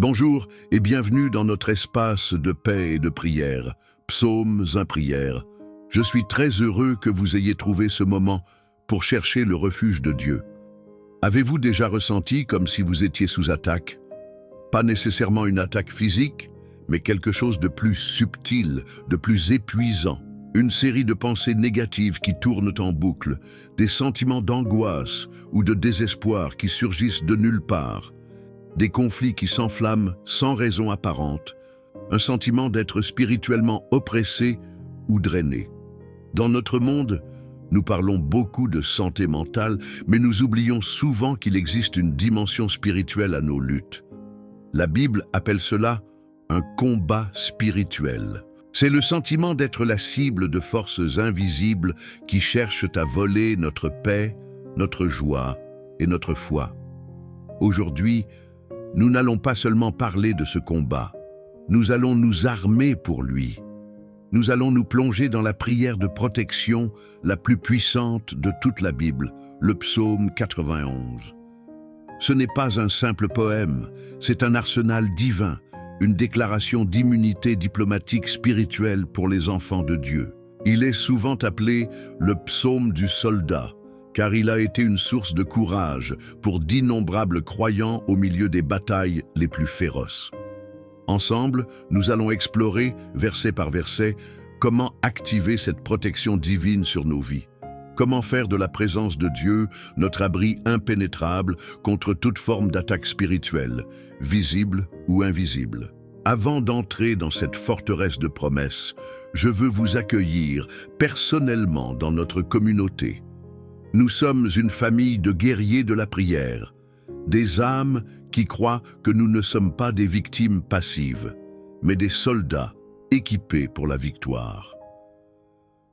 Bonjour et bienvenue dans notre espace de paix et de prière, Psaumes in prière. Je suis très heureux que vous ayez trouvé ce moment pour chercher le refuge de Dieu. Avez-vous déjà ressenti comme si vous étiez sous attaque? Pas nécessairement une attaque physique, mais quelque chose de plus subtil, de plus épuisant. Une série de pensées négatives qui tournent en boucle, des sentiments d'angoisse ou de désespoir qui surgissent de nulle part, des conflits qui s'enflamment sans raison apparente, un sentiment d'être spirituellement oppressé ou drainé. Dans notre monde, nous parlons beaucoup de santé mentale, mais nous oublions souvent qu'il existe une dimension spirituelle à nos luttes. La Bible appelle cela un combat spirituel. C'est le sentiment d'être la cible de forces invisibles qui cherchent à voler notre paix, notre joie et notre foi. Aujourd'hui, nous n'allons pas seulement parler de ce combat, nous allons nous armer pour lui. Nous allons nous plonger dans la prière de protection la plus puissante de toute la Bible, le psaume 91. Ce n'est pas un simple poème, c'est un arsenal divin, une déclaration d'immunité diplomatique spirituelle pour les enfants de Dieu. Il est souvent appelé le psaume du soldat, car il a été une source de courage pour d'innombrables croyants au milieu des batailles les plus féroces. Ensemble, nous allons explorer, verset par verset, comment activer cette protection divine sur nos vies. Comment faire de la présence de Dieu notre abri impénétrable contre toute forme d'attaque spirituelle, visible ou invisible. Avant d'entrer dans cette forteresse de promesses, je veux vous accueillir personnellement dans notre communauté. Nous sommes une famille de guerriers de la prière, des âmes qui croient que nous ne sommes pas des victimes passives, mais des soldats équipés pour la victoire.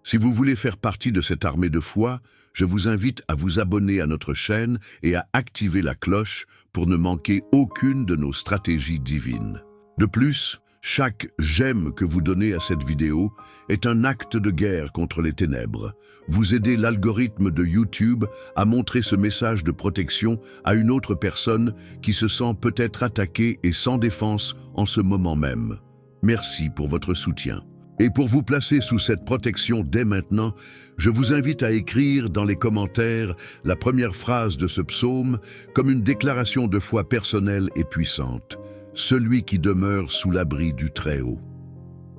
Si vous voulez faire partie de cette armée de foi, je vous invite à vous abonner à notre chaîne et à activer la cloche pour ne manquer aucune de nos stratégies divines. De plus, chaque j'aime que vous donnez à cette vidéo est un acte de guerre contre les ténèbres. Vous aidez l'algorithme de YouTube à montrer ce message de protection à une autre personne qui se sent peut-être attaquée et sans défense en ce moment même. Merci pour votre soutien. Et pour vous placer sous cette protection dès maintenant, je vous invite à écrire dans les commentaires la première phrase de ce psaume comme une déclaration de foi personnelle et puissante. Celui qui demeure sous l'abri du Très-Haut.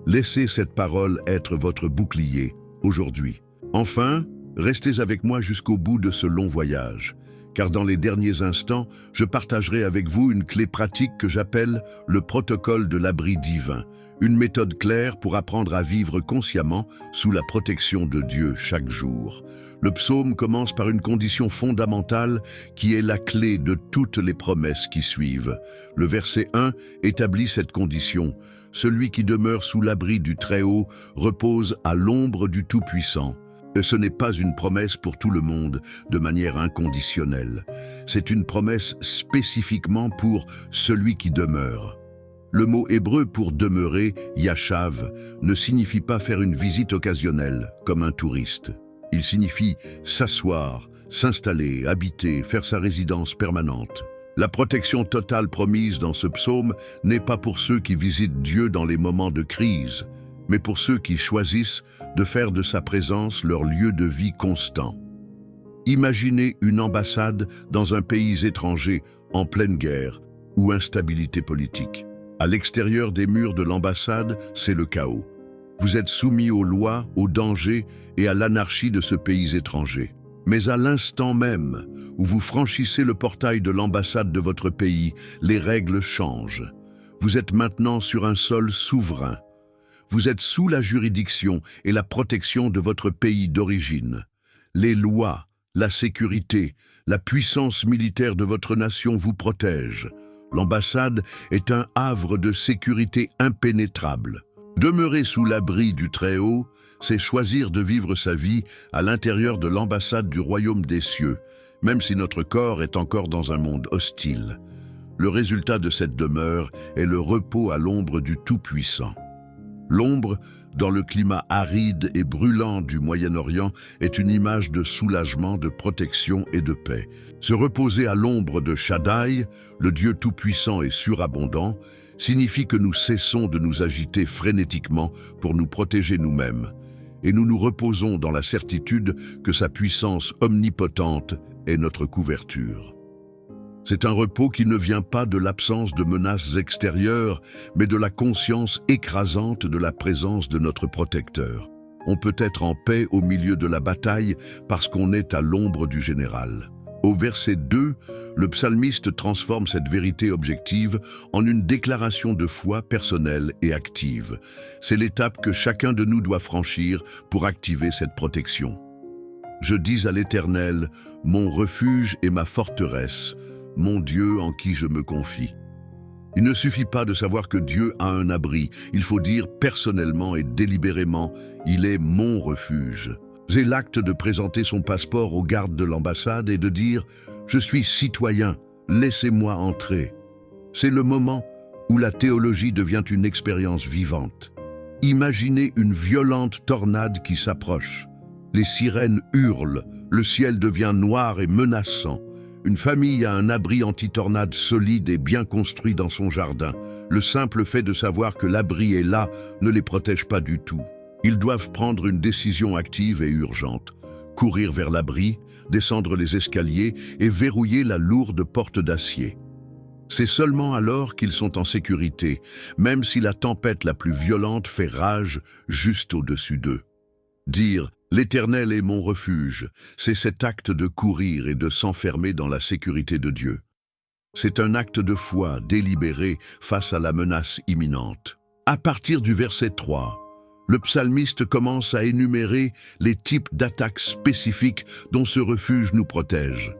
Laissez cette parole être votre bouclier aujourd'hui. Enfin, restez avec moi jusqu'au bout de ce long voyage, car dans les derniers instants, je partagerai avec vous une clé pratique que j'appelle le protocole de l'abri divin, une méthode claire pour apprendre à vivre consciemment sous la protection de Dieu chaque jour. Le psaume commence par une condition fondamentale qui est la clé de toutes les promesses qui suivent. Le verset 1 établit cette condition. Celui qui demeure sous l'abri du Très-Haut repose à l'ombre du Tout-Puissant. Ce n'est pas une promesse pour tout le monde, de manière inconditionnelle. C'est une promesse spécifiquement pour celui qui demeure. Le mot hébreu pour demeurer, yashav, ne signifie pas faire une visite occasionnelle, comme un touriste. Il signifie s'asseoir, s'installer, habiter, faire sa résidence permanente. La protection totale promise dans ce psaume n'est pas pour ceux qui visitent Dieu dans les moments de crise, mais pour ceux qui choisissent de faire de sa présence leur lieu de vie constant. Imaginez une ambassade dans un pays étranger, en pleine guerre ou instabilité politique. À l'extérieur des murs de l'ambassade, c'est le chaos. Vous êtes soumis aux lois, aux dangers et à l'anarchie de ce pays étranger. Mais à l'instant même où vous franchissez le portail de l'ambassade de votre pays, les règles changent. Vous êtes maintenant sur un sol souverain. Vous êtes sous la juridiction et la protection de votre pays d'origine. Les lois, la sécurité, la puissance militaire de votre nation vous protègent. L'ambassade est un havre de sécurité impénétrable. Demeurer sous l'abri du Très-Haut, c'est choisir de vivre sa vie à l'intérieur de l'ambassade du royaume des cieux, même si notre corps est encore dans un monde hostile. Le résultat de cette demeure est le repos à l'ombre du Tout-Puissant. L'ombre dans le climat aride et brûlant du Moyen-Orient, est une image de soulagement, de protection et de paix. Se reposer à l'ombre de Shaddai, le Dieu tout-puissant et surabondant, signifie que nous cessons de nous agiter frénétiquement pour nous protéger nous-mêmes, et nous nous reposons dans la certitude que sa puissance omnipotente est notre couverture. C'est un repos qui ne vient pas de l'absence de menaces extérieures, mais de la conscience écrasante de la présence de notre protecteur. On peut être en paix au milieu de la bataille parce qu'on est à l'ombre du général. Au verset 2, le psalmiste transforme cette vérité objective en une déclaration de foi personnelle et active. C'est l'étape que chacun de nous doit franchir pour activer cette protection. Je dis à l'Éternel, mon refuge et ma forteresse, mon Dieu en qui je me confie. Il ne suffit pas de savoir que Dieu a un abri, il faut dire personnellement et délibérément, il est mon refuge. C'est l'acte de présenter son passeport au garde de l'ambassade et de dire « Je suis citoyen, laissez-moi entrer ». C'est le moment où la théologie devient une expérience vivante. Imaginez une violente tornade qui s'approche. Les sirènes hurlent, le ciel devient noir et menaçant. Une famille a un abri anti-tornade solide et bien construit dans son jardin. Le simple fait de savoir que l'abri est là ne les protège pas du tout. Ils doivent prendre une décision active et urgente. Courir vers l'abri, descendre les escaliers et verrouiller la lourde porte d'acier. C'est seulement alors qu'ils sont en sécurité, même si la tempête la plus violente fait rage juste au-dessus d'eux. Dire « L'Éternel est mon refuge », c'est cet acte de courir et de s'enfermer dans la sécurité de Dieu. C'est un acte de foi délibéré face à la menace imminente. À partir du verset 3, le psalmiste commence à énumérer les types d'attaques spécifiques dont ce refuge nous protège.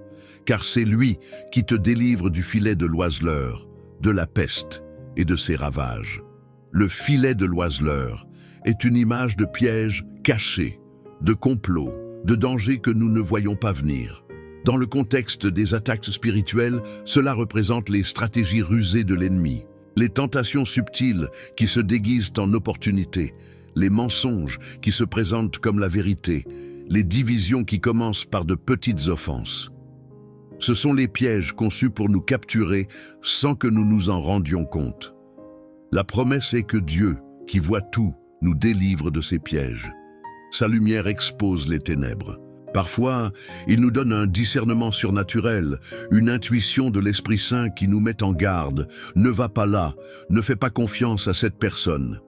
Car c'est lui qui te délivre du filet de l'oiseleur, de la peste et de ses ravages. Le filet de l'oiseleur est une image de piège caché, de complot, de danger que nous ne voyons pas venir. Dans le contexte des attaques spirituelles, cela représente les stratégies rusées de l'ennemi, les tentations subtiles qui se déguisent en opportunités, les mensonges qui se présentent comme la vérité, les divisions qui commencent par de petites offenses. Ce sont les pièges conçus pour nous capturer sans que nous nous en rendions compte. La promesse est que Dieu, qui voit tout, nous délivre de ces pièges. Sa lumière expose les ténèbres. Parfois, il nous donne un discernement surnaturel, une intuition de l'Esprit Saint qui nous met en garde. Ne va pas là, ne fais pas confiance à cette personne.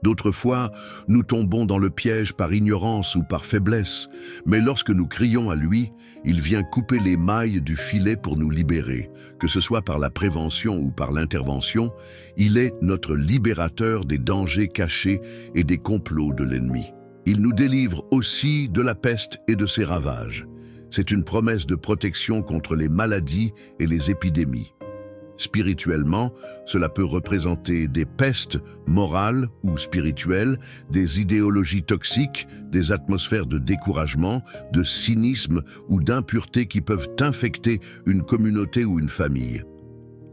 D'autres fois, nous tombons dans le piège par ignorance ou par faiblesse, mais lorsque nous crions à lui, il vient couper les mailles du filet pour nous libérer. Que ce soit par la prévention ou par l'intervention, il est notre libérateur des dangers cachés et des complots de l'ennemi. Il nous délivre aussi de la peste et de ses ravages. C'est une promesse de protection contre les maladies et les épidémies. Spirituellement, cela peut représenter des pestes morales ou spirituelles, des idéologies toxiques, des atmosphères de découragement, de cynisme ou d'impureté qui peuvent infecter une communauté ou une famille.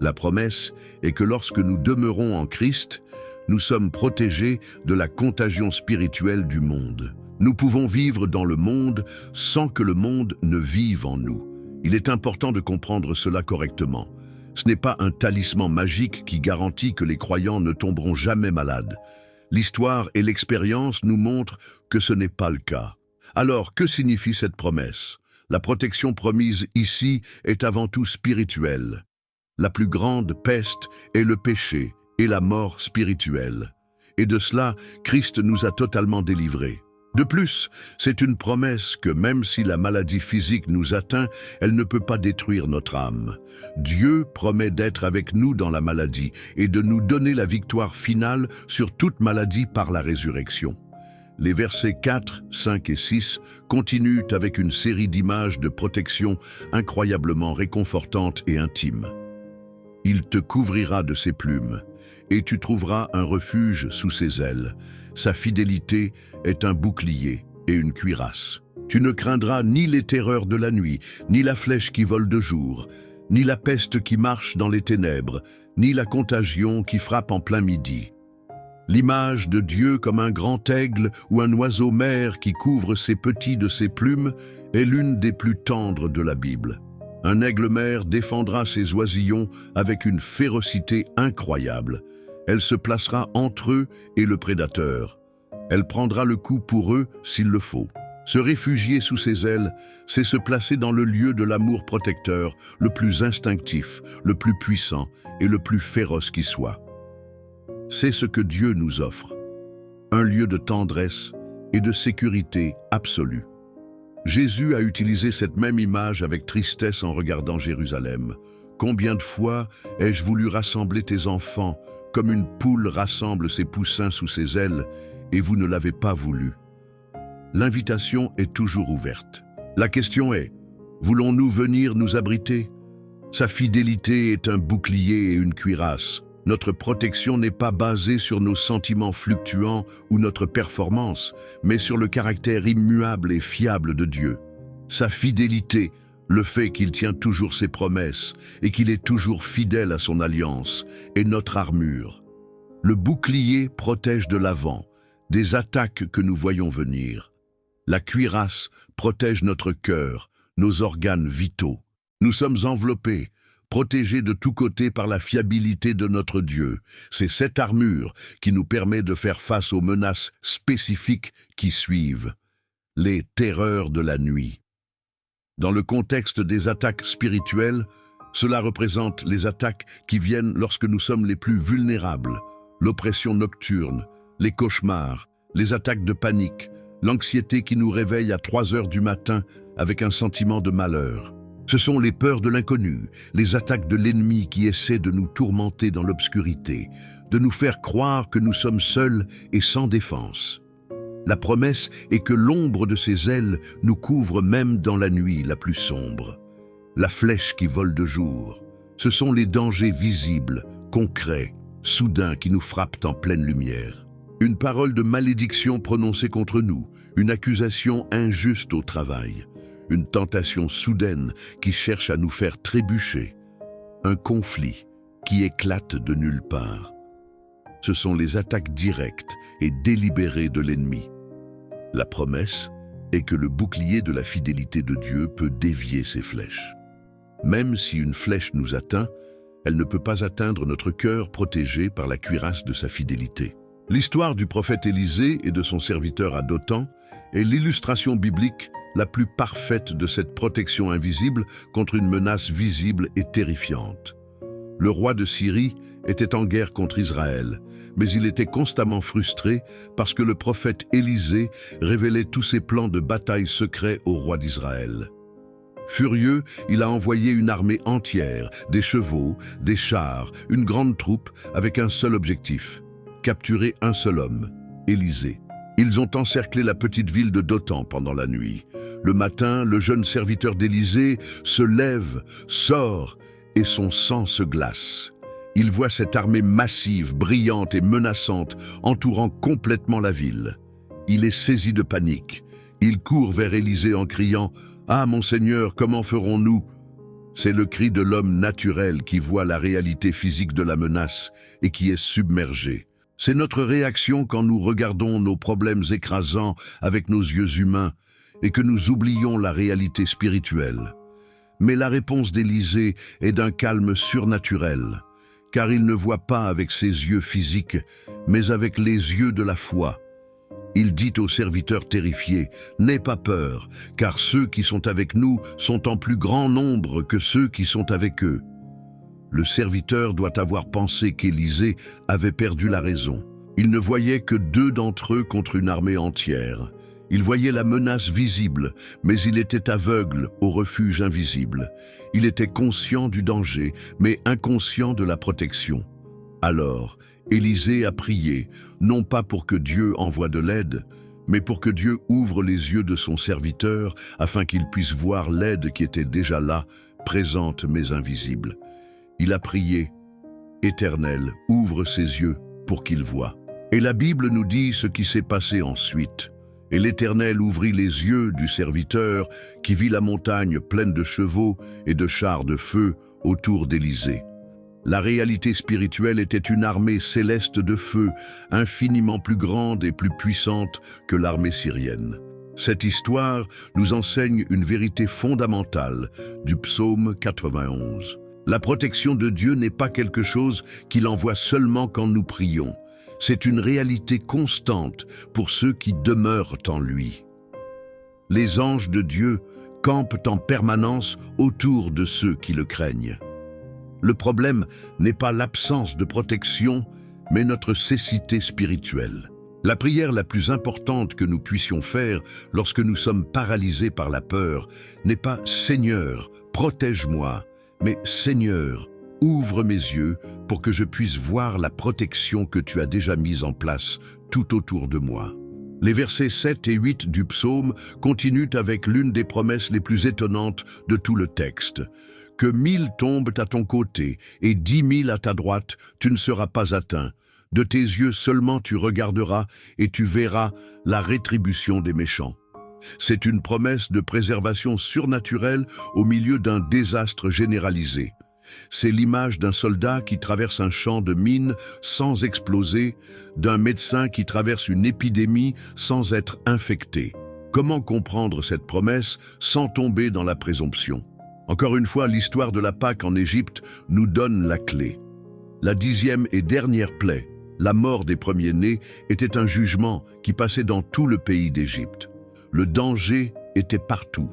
La promesse est que lorsque nous demeurons en Christ, nous sommes protégés de la contagion spirituelle du monde. Nous pouvons vivre dans le monde sans que le monde ne vive en nous. Il est important de comprendre cela correctement. Ce n'est pas un talisman magique qui garantit que les croyants ne tomberont jamais malades. L'histoire et l'expérience nous montrent que ce n'est pas le cas. Alors, que signifie cette promesse? La protection promise ici est avant tout spirituelle. La plus grande peste est le péché et la mort spirituelle. Et de cela, Christ nous a totalement délivrés. De plus, c'est une promesse que même si la maladie physique nous atteint, elle ne peut pas détruire notre âme. Dieu promet d'être avec nous dans la maladie et de nous donner la victoire finale sur toute maladie par la résurrection. Les versets 4, 5 et 6 continuent avec une série d'images de protection incroyablement réconfortantes et intimes. Il te couvrira de ses plumes, et tu trouveras un refuge sous ses ailes. Sa fidélité est un bouclier et une cuirasse. Tu ne craindras ni les terreurs de la nuit, ni la flèche qui vole de jour, ni la peste qui marche dans les ténèbres, ni la contagion qui frappe en plein midi. L'image de Dieu comme un grand aigle ou un oiseau mère qui couvre ses petits de ses plumes est l'une des plus tendres de la Bible. Un aigle mère défendra ses oisillons avec une férocité incroyable. Elle se placera entre eux et le prédateur. Elle prendra le coup pour eux s'il le faut. Se réfugier sous ses ailes, c'est se placer dans le lieu de l'amour protecteur, le plus instinctif, le plus puissant et le plus féroce qui soit. C'est ce que Dieu nous offre, un lieu de tendresse et de sécurité absolue. Jésus a utilisé cette même image avec tristesse en regardant Jérusalem. « Combien de fois ai-je voulu rassembler tes enfants, comme une poule rassemble ses poussins sous ses ailes, et vous ne l'avez pas voulu. » L'invitation est toujours ouverte. La question est, voulons-nous venir nous abriter? Sa fidélité est un bouclier et une cuirasse. Notre protection n'est pas basée sur nos sentiments fluctuants ou notre performance, mais sur le caractère immuable et fiable de Dieu. Sa fidélité, le fait qu'il tient toujours ses promesses et qu'il est toujours fidèle à son alliance, est notre armure. Le bouclier protège de l'avant, des attaques que nous voyons venir. La cuirasse protège notre cœur, nos organes vitaux. Nous sommes enveloppés, protégés de tous côtés par la fiabilité de notre Dieu. C'est cette armure qui nous permet de faire face aux menaces spécifiques qui suivent, les terreurs de la nuit. Dans le contexte des attaques spirituelles, cela représente les attaques qui viennent lorsque nous sommes les plus vulnérables, l'oppression nocturne, les cauchemars, les attaques de panique, l'anxiété qui nous réveille à 3 heures du matin avec un sentiment de malheur. Ce sont les peurs de l'inconnu, les attaques de l'ennemi qui essaie de nous tourmenter dans l'obscurité, de nous faire croire que nous sommes seuls et sans défense. La promesse est que l'ombre de ses ailes nous couvre même dans la nuit la plus sombre. La flèche qui vole de jour, ce sont les dangers visibles, concrets, soudains qui nous frappent en pleine lumière. Une parole de malédiction prononcée contre nous, une accusation injuste au travail, une tentation soudaine qui cherche à nous faire trébucher, un conflit qui éclate de nulle part. Ce sont les attaques directes et délibérées de l'ennemi. La promesse est que le bouclier de la fidélité de Dieu peut dévier ces flèches. Même si une flèche nous atteint, elle ne peut pas atteindre notre cœur protégé par la cuirasse de sa fidélité. L'histoire du prophète Élisée et de son serviteur à Dothan est l'illustration biblique la plus parfaite de cette protection invisible contre une menace visible et terrifiante. Le roi de Syrie était en guerre contre Israël, mais il était constamment frustré parce que le prophète Élisée révélait tous ses plans de bataille secrets au roi d'Israël. Furieux, il a envoyé une armée entière, des chevaux, des chars, une grande troupe avec un seul objectif: capturer un seul homme, Élisée. Ils ont encerclé la petite ville de Dothan pendant la nuit. Le matin, le jeune serviteur d'Élisée se lève, sort, et son sang se glace. Il voit cette armée massive, brillante et menaçante, entourant complètement la ville. Il est saisi de panique. Il court vers Élisée en criant « Ah, mon Seigneur, comment ferons-nous » C'est le cri de l'homme naturel qui voit la réalité physique de la menace et qui est submergé. C'est notre réaction quand nous regardons nos problèmes écrasants avec nos yeux humains et que nous oublions la réalité spirituelle. Mais la réponse d'Élisée est d'un calme surnaturel, car il ne voit pas avec ses yeux physiques, mais avec les yeux de la foi. Il dit au serviteur terrifié « N'aie pas peur, car ceux qui sont avec nous sont en plus grand nombre que ceux qui sont avec eux. » Le serviteur doit avoir pensé qu'Élisée avait perdu la raison. Il ne voyait que 2 d'entre eux contre une armée entière. Il voyait la menace visible, mais il était aveugle au refuge invisible. Il était conscient du danger, mais inconscient de la protection. Alors, Élisée a prié, non pas pour que Dieu envoie de l'aide, mais pour que Dieu ouvre les yeux de son serviteur afin qu'il puisse voir l'aide qui était déjà là, présente mais invisible. Il a prié, « Éternel, ouvre ses yeux pour qu'il voie. » Et la Bible nous dit ce qui s'est passé ensuite. Et l'Éternel ouvrit les yeux du serviteur qui vit la montagne pleine de chevaux et de chars de feu autour d'Élisée. La réalité spirituelle était une armée céleste de feu, infiniment plus grande et plus puissante que l'armée syrienne. Cette histoire nous enseigne une vérité fondamentale du psaume 91. La protection de Dieu n'est pas quelque chose qu'il envoie seulement quand nous prions. C'est une réalité constante pour ceux qui demeurent en lui. Les anges de Dieu campent en permanence autour de ceux qui le craignent. Le problème n'est pas l'absence de protection, mais notre cécité spirituelle. La prière la plus importante que nous puissions faire lorsque nous sommes paralysés par la peur n'est pas « Seigneur, protège-moi », mais « Seigneur, ouvre mes yeux pour que je puisse voir la protection que tu as déjà mise en place tout autour de moi ». Les versets 7 et 8 du psaume continuent avec l'une des promesses les plus étonnantes de tout le texte. « Que 1000 tombent à ton côté et 10 000 à ta droite, tu ne seras pas atteint. De tes yeux seulement tu regarderas et tu verras la rétribution des méchants. » C'est une promesse de préservation surnaturelle au milieu d'un désastre généralisé. C'est l'image d'un soldat qui traverse un champ de mines sans exploser, d'un médecin qui traverse une épidémie sans être infecté. Comment comprendre cette promesse sans tomber dans la présomption? Encore une fois, l'histoire de la Pâque en Égypte nous donne la clé. La 10e et dernière plaie, la mort des premiers-nés, était un jugement qui passait dans tout le pays d'Égypte. Le danger était partout.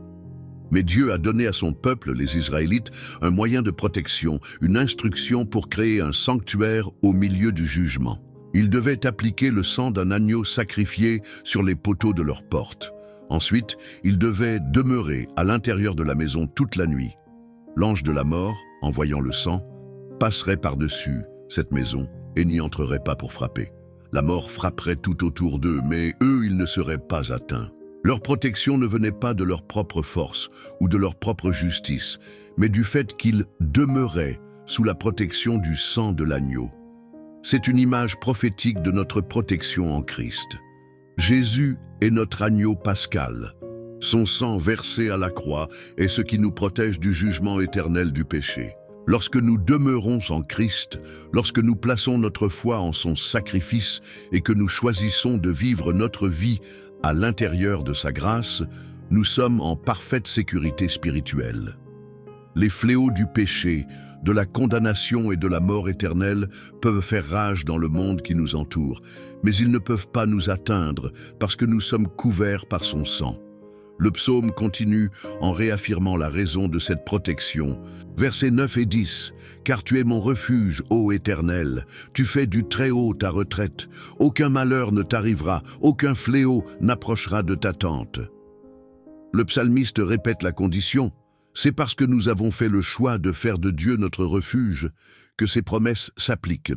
Mais Dieu a donné à son peuple, les Israélites, un moyen de protection, une instruction pour créer un sanctuaire au milieu du jugement. Ils devaient appliquer le sang d'un agneau sacrifié sur les poteaux de leur porte. Ensuite, ils devaient demeurer à l'intérieur de la maison toute la nuit. L'ange de la mort, en voyant le sang, passerait par-dessus cette maison et n'y entrerait pas pour frapper. La mort frapperait tout autour d'eux, mais eux, ils ne seraient pas atteints. Leur protection ne venait pas de leur propre force ou de leur propre justice, mais du fait qu'ils demeuraient sous la protection du sang de l'agneau. C'est une image prophétique de notre protection en Christ. Jésus est notre agneau pascal. Son sang versé à la croix est ce qui nous protège du jugement éternel du péché. Lorsque nous demeurons en Christ, lorsque nous plaçons notre foi en son sacrifice et que nous choisissons de vivre notre vie à l'intérieur de sa grâce, nous sommes en parfaite sécurité spirituelle. Les fléaux du péché, de la condamnation et de la mort éternelle peuvent faire rage dans le monde qui nous entoure, mais ils ne peuvent pas nous atteindre parce que nous sommes couverts par son sang. Le psaume continue en réaffirmant la raison de cette protection. Versets 9 et 10. « Car tu es mon refuge, ô Éternel, tu fais du Très-Haut ta retraite. Aucun malheur ne t'arrivera, aucun fléau n'approchera de ta tente. » Le psalmiste répète la condition. C'est parce que nous avons fait le choix de faire de Dieu notre refuge que ces promesses s'appliquent.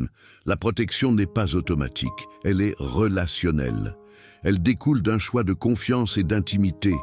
La protection n'est pas automatique, elle est relationnelle. Elle découle d'un choix de confiance et d'intimité,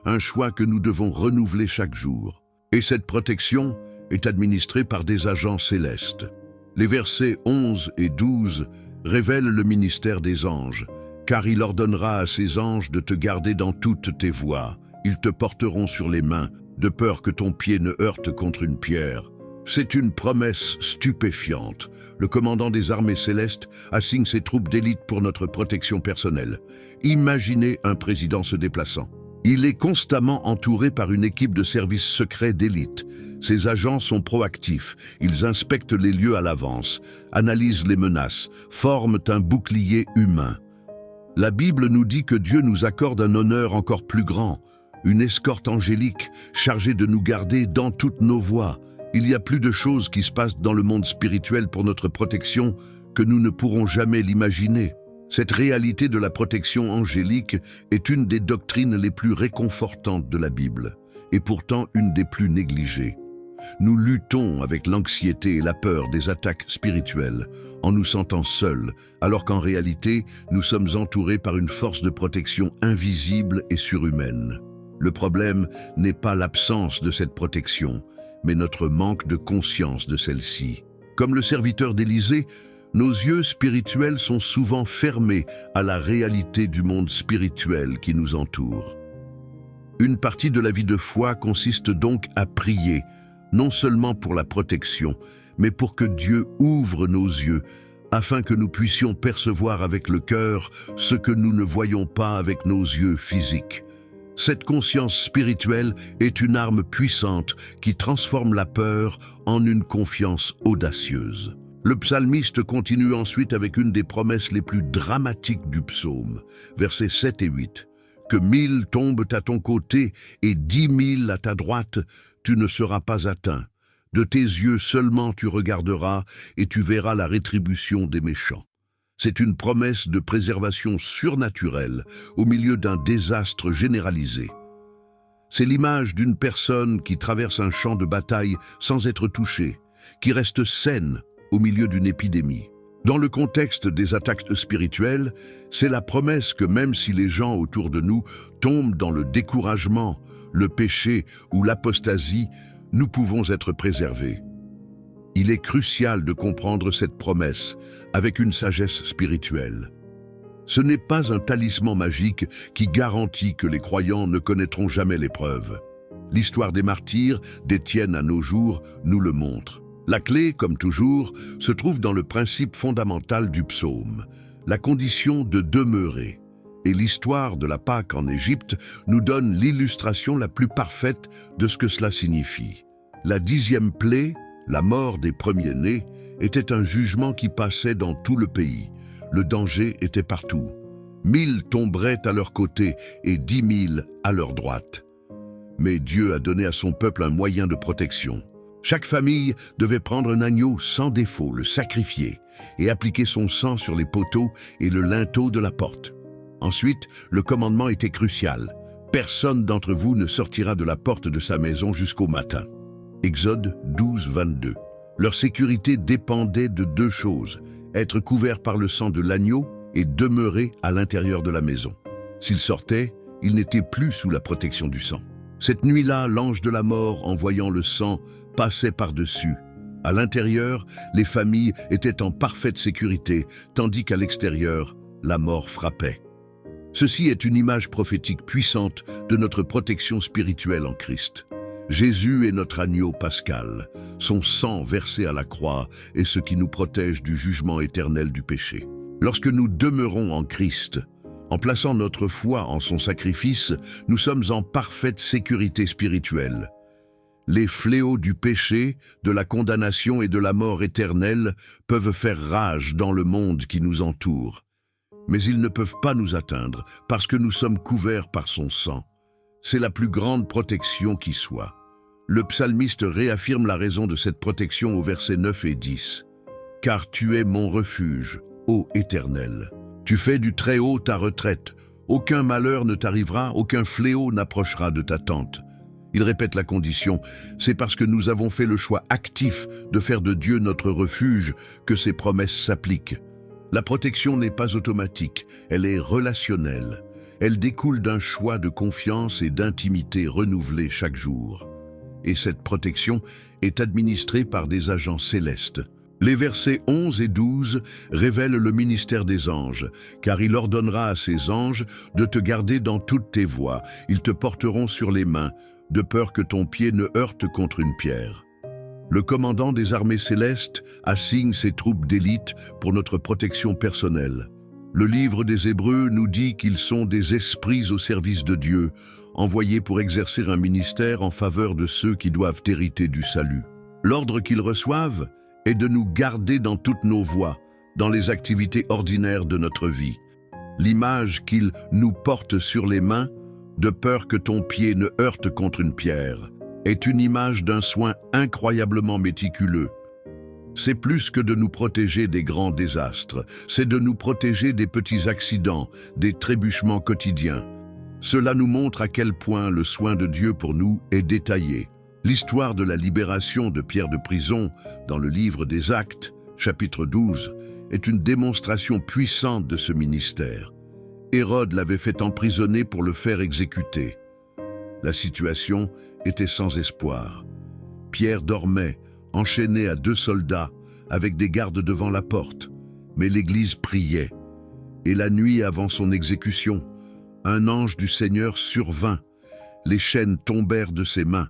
un choix que nous devons renouveler chaque jour. Et cette protection est administrée par des agents célestes. Les versets 11 et 12 révèlent le ministère des anges, car il ordonnera à ses anges de te garder dans toutes tes voies. Ils te porteront sur les mains, de peur que ton pied ne heurte contre une pierre. C'est une promesse stupéfiante. Le commandant des armées célestes assigne ses troupes d'élite pour notre protection personnelle. Imaginez un président se déplaçant. Il est constamment entouré par une équipe de services secrets d'élite. Ces agents sont proactifs, ils inspectent les lieux à l'avance, analysent les menaces, forment un bouclier humain. La Bible nous dit que Dieu nous accorde un honneur encore plus grand, une escorte angélique chargée de nous garder dans toutes nos voies. Il y a plus de choses qui se passent dans le monde spirituel pour notre protection que nous ne pourrons jamais l'imaginer. Cette réalité de la protection angélique est une des doctrines les plus réconfortantes de la Bible, et pourtant une des plus négligées. Nous luttons avec l'anxiété et la peur des attaques spirituelles, en nous sentant seuls, alors qu'en réalité, nous sommes entourés par une force de protection invisible et surhumaine. Le problème n'est pas l'absence de cette protection, mais notre manque de conscience de celle-ci. Comme le serviteur d'Élisée, nos yeux spirituels sont souvent fermés à la réalité du monde spirituel qui nous entoure. Une partie de la vie de foi consiste donc à prier, non seulement pour la protection, mais pour que Dieu ouvre nos yeux, afin que nous puissions percevoir avec le cœur ce que nous ne voyons pas avec nos yeux physiques. Cette conscience spirituelle est une arme puissante qui transforme la peur en une confiance audacieuse. Le psalmiste continue ensuite avec une des promesses les plus dramatiques du psaume, versets 7 et 8. « Que 1000 tombent à ton côté et 10 000 à ta droite, tu ne seras pas atteint. De tes yeux seulement tu regarderas et tu verras la rétribution des méchants. » C'est une promesse de préservation surnaturelle au milieu d'un désastre généralisé. C'est l'image d'une personne qui traverse un champ de bataille sans être touchée, qui reste saine au milieu d'une épidémie. Dans le contexte des attaques spirituelles, c'est la promesse que même si les gens autour de nous tombent dans le découragement, le péché ou l'apostasie, nous pouvons être préservés. Il est crucial de comprendre cette promesse avec une sagesse spirituelle. Ce n'est pas un talisman magique qui garantit que les croyants ne connaîtront jamais l'épreuve. L'histoire des martyrs, d'Étienne à nos jours, nous le montre. La clé, comme toujours, se trouve dans le principe fondamental du psaume, la condition de demeurer. Et l'histoire de la Pâque en Égypte nous donne l'illustration la plus parfaite de ce que cela signifie. La 10e plaie, la mort des premiers-nés, était un jugement qui passait dans tout le pays. Le danger était partout. 1000 tomberaient à leur côté et 10 000 à leur droite. Mais Dieu a donné à son peuple un moyen de protection. Chaque famille devait prendre un agneau sans défaut, le sacrifier et appliquer son sang sur les poteaux et le linteau de la porte. Ensuite, le commandement était crucial. Personne d'entre vous ne sortira de la porte de sa maison jusqu'au matin. Exode 12, 22. Leur sécurité dépendait de 2 choses, être couverts par le sang de l'agneau et demeurer à l'intérieur de la maison. S'ils sortaient, ils n'étaient plus sous la protection du sang. Cette nuit-là, l'ange de la mort, en voyant le sang, passait par-dessus. À l'intérieur, les familles étaient en parfaite sécurité, tandis qu'à l'extérieur, la mort frappait. Ceci est une image prophétique puissante de notre protection spirituelle en Christ. Jésus est notre agneau pascal. Son sang versé à la croix est ce qui nous protège du jugement éternel du péché. Lorsque nous demeurons en Christ, en plaçant notre foi en son sacrifice, nous sommes en parfaite sécurité spirituelle. Les fléaux du péché, de la condamnation et de la mort éternelle peuvent faire rage dans le monde qui nous entoure. Mais ils ne peuvent pas nous atteindre parce que nous sommes couverts par son sang. C'est la plus grande protection qui soit. Le psalmiste réaffirme la raison de cette protection au versets 9 et 10. « Car tu es mon refuge, ô Éternel. Tu fais du Très-Haut ta retraite. Aucun malheur ne t'arrivera, aucun fléau n'approchera de ta tente. » Il répète la condition. C'est parce que nous avons fait le choix actif de faire de Dieu notre refuge que ces promesses s'appliquent. La protection n'est pas automatique, elle est relationnelle. Elle découle d'un choix de confiance et d'intimité renouvelé chaque jour. Et cette protection est administrée par des agents célestes. Les versets 11 et 12 révèlent le ministère des anges, car il ordonnera à ses anges de te garder dans toutes tes voies. Ils te porteront sur les mains, de peur que ton pied ne heurte contre une pierre. Le commandant des armées célestes assigne ses troupes d'élite pour notre protection personnelle. Le livre des Hébreux nous dit qu'ils sont des esprits au service de Dieu, envoyés pour exercer un ministère en faveur de ceux qui doivent hériter du salut. L'ordre qu'ils reçoivent est de nous garder dans toutes nos voies, dans les activités ordinaires de notre vie. L'image qu'ils nous portent sur les mains, de peur que ton pied ne heurte contre une pierre, est une image d'un soin incroyablement méticuleux. C'est plus que de nous protéger des grands désastres, c'est de nous protéger des petits accidents, des trébuchements quotidiens. Cela nous montre à quel point le soin de Dieu pour nous est détaillé. L'histoire de la libération de Pierre de prison dans le livre des Actes, chapitre 12, est une démonstration puissante de ce ministère. Hérode l'avait fait emprisonner pour le faire exécuter. La situation était sans espoir. Pierre dormait, enchaîné à 2 soldats, avec des gardes devant la porte. Mais l'Église priait. Et la nuit avant son exécution, un ange du Seigneur survint. Les chaînes tombèrent de ses mains.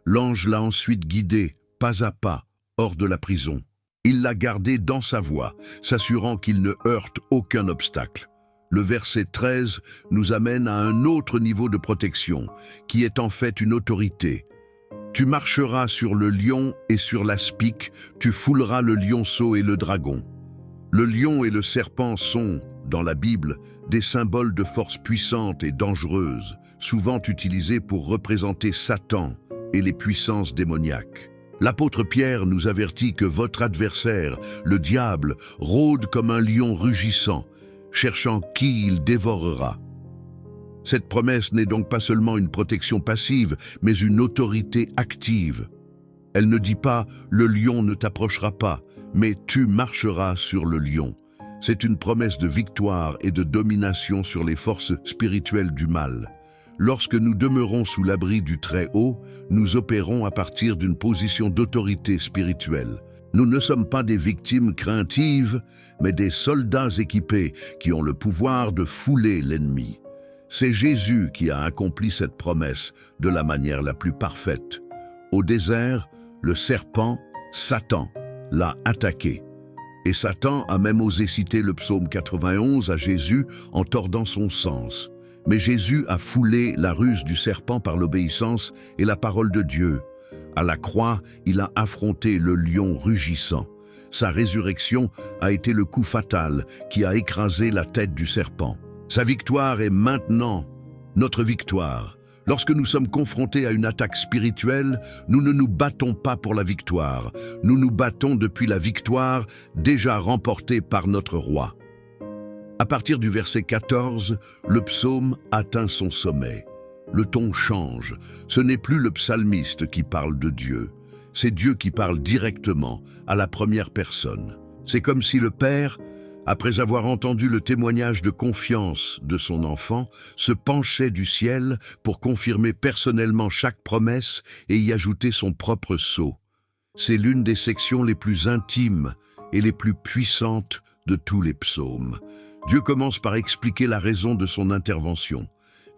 L'ange l'a ensuite guidé, pas à pas, hors de la prison. Il l'a gardé dans sa voie, s'assurant qu'il ne heurte aucun obstacle. Le verset 13 nous amène à un autre niveau de protection, qui est en fait une autorité. Tu marcheras sur le lion et sur l'aspic, tu fouleras le lionceau et le dragon. Le lion et le serpent sont, dans la Bible, des symboles de force puissante et dangereuse, souvent utilisés pour représenter Satan et les puissances démoniaques. L'apôtre Pierre nous avertit que votre adversaire, le diable, rôde comme un lion rugissant, cherchant qui il dévorera. Cette promesse n'est donc pas seulement une protection passive, mais une autorité active. Elle ne dit pas « le lion ne t'approchera pas », mais « tu marcheras sur le lion ». C'est une promesse de victoire et de domination sur les forces spirituelles du mal. Lorsque nous demeurons sous l'abri du Très-Haut, nous opérons à partir d'une position d'autorité spirituelle. Nous ne sommes pas des victimes craintives, mais des soldats équipés qui ont le pouvoir de fouler l'ennemi. C'est Jésus qui a accompli cette promesse de la manière la plus parfaite. Au désert, le serpent, Satan, l'a attaqué. Et Satan a même osé citer le psaume 91 à Jésus en tordant son sens. Mais Jésus a foulé la ruse du serpent par l'obéissance et la parole de Dieu. À la croix, il a affronté le lion rugissant. Sa résurrection a été le coup fatal qui a écrasé la tête du serpent. Sa victoire est maintenant notre victoire. Lorsque nous sommes confrontés à une attaque spirituelle, nous ne nous battons pas pour la victoire. Nous nous battons depuis la victoire déjà remportée par notre roi. À partir du verset 14, le psaume atteint son sommet. Le ton change. Ce n'est plus le psalmiste qui parle de Dieu. C'est Dieu qui parle directement, à la première personne. C'est comme si le Père, après avoir entendu le témoignage de confiance de son enfant, se penchait du ciel pour confirmer personnellement chaque promesse et y ajouter son propre sceau. C'est l'une des sections les plus intimes et les plus puissantes de tous les psaumes. Dieu commence par expliquer la raison de son intervention.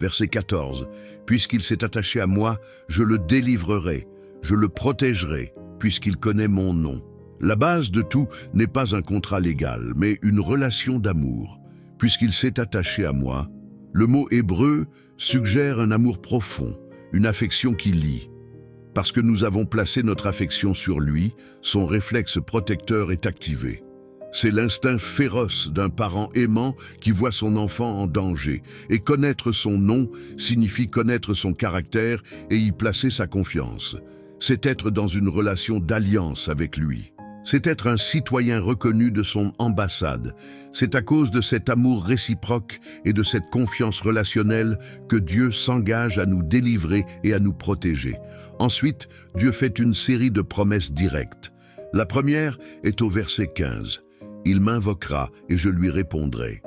Verset 14. « Puisqu'il s'est attaché à moi, je le délivrerai, je le protégerai, puisqu'il connaît mon nom. » La base de tout n'est pas un contrat légal, mais une relation d'amour. Puisqu'il s'est attaché à moi, le mot hébreu suggère un amour profond, une affection qui lie. Parce que nous avons placé notre affection sur lui, son réflexe protecteur est activé. C'est l'instinct féroce d'un parent aimant qui voit son enfant en danger. Et connaître son nom signifie connaître son caractère et y placer sa confiance. C'est être dans une relation d'alliance avec lui. C'est être un citoyen reconnu de son ambassade. C'est à cause de cet amour réciproque et de cette confiance relationnelle que Dieu s'engage à nous délivrer et à nous protéger. Ensuite, Dieu fait une série de promesses directes. La première est au verset 15. « Il m'invoquera et je lui répondrai ».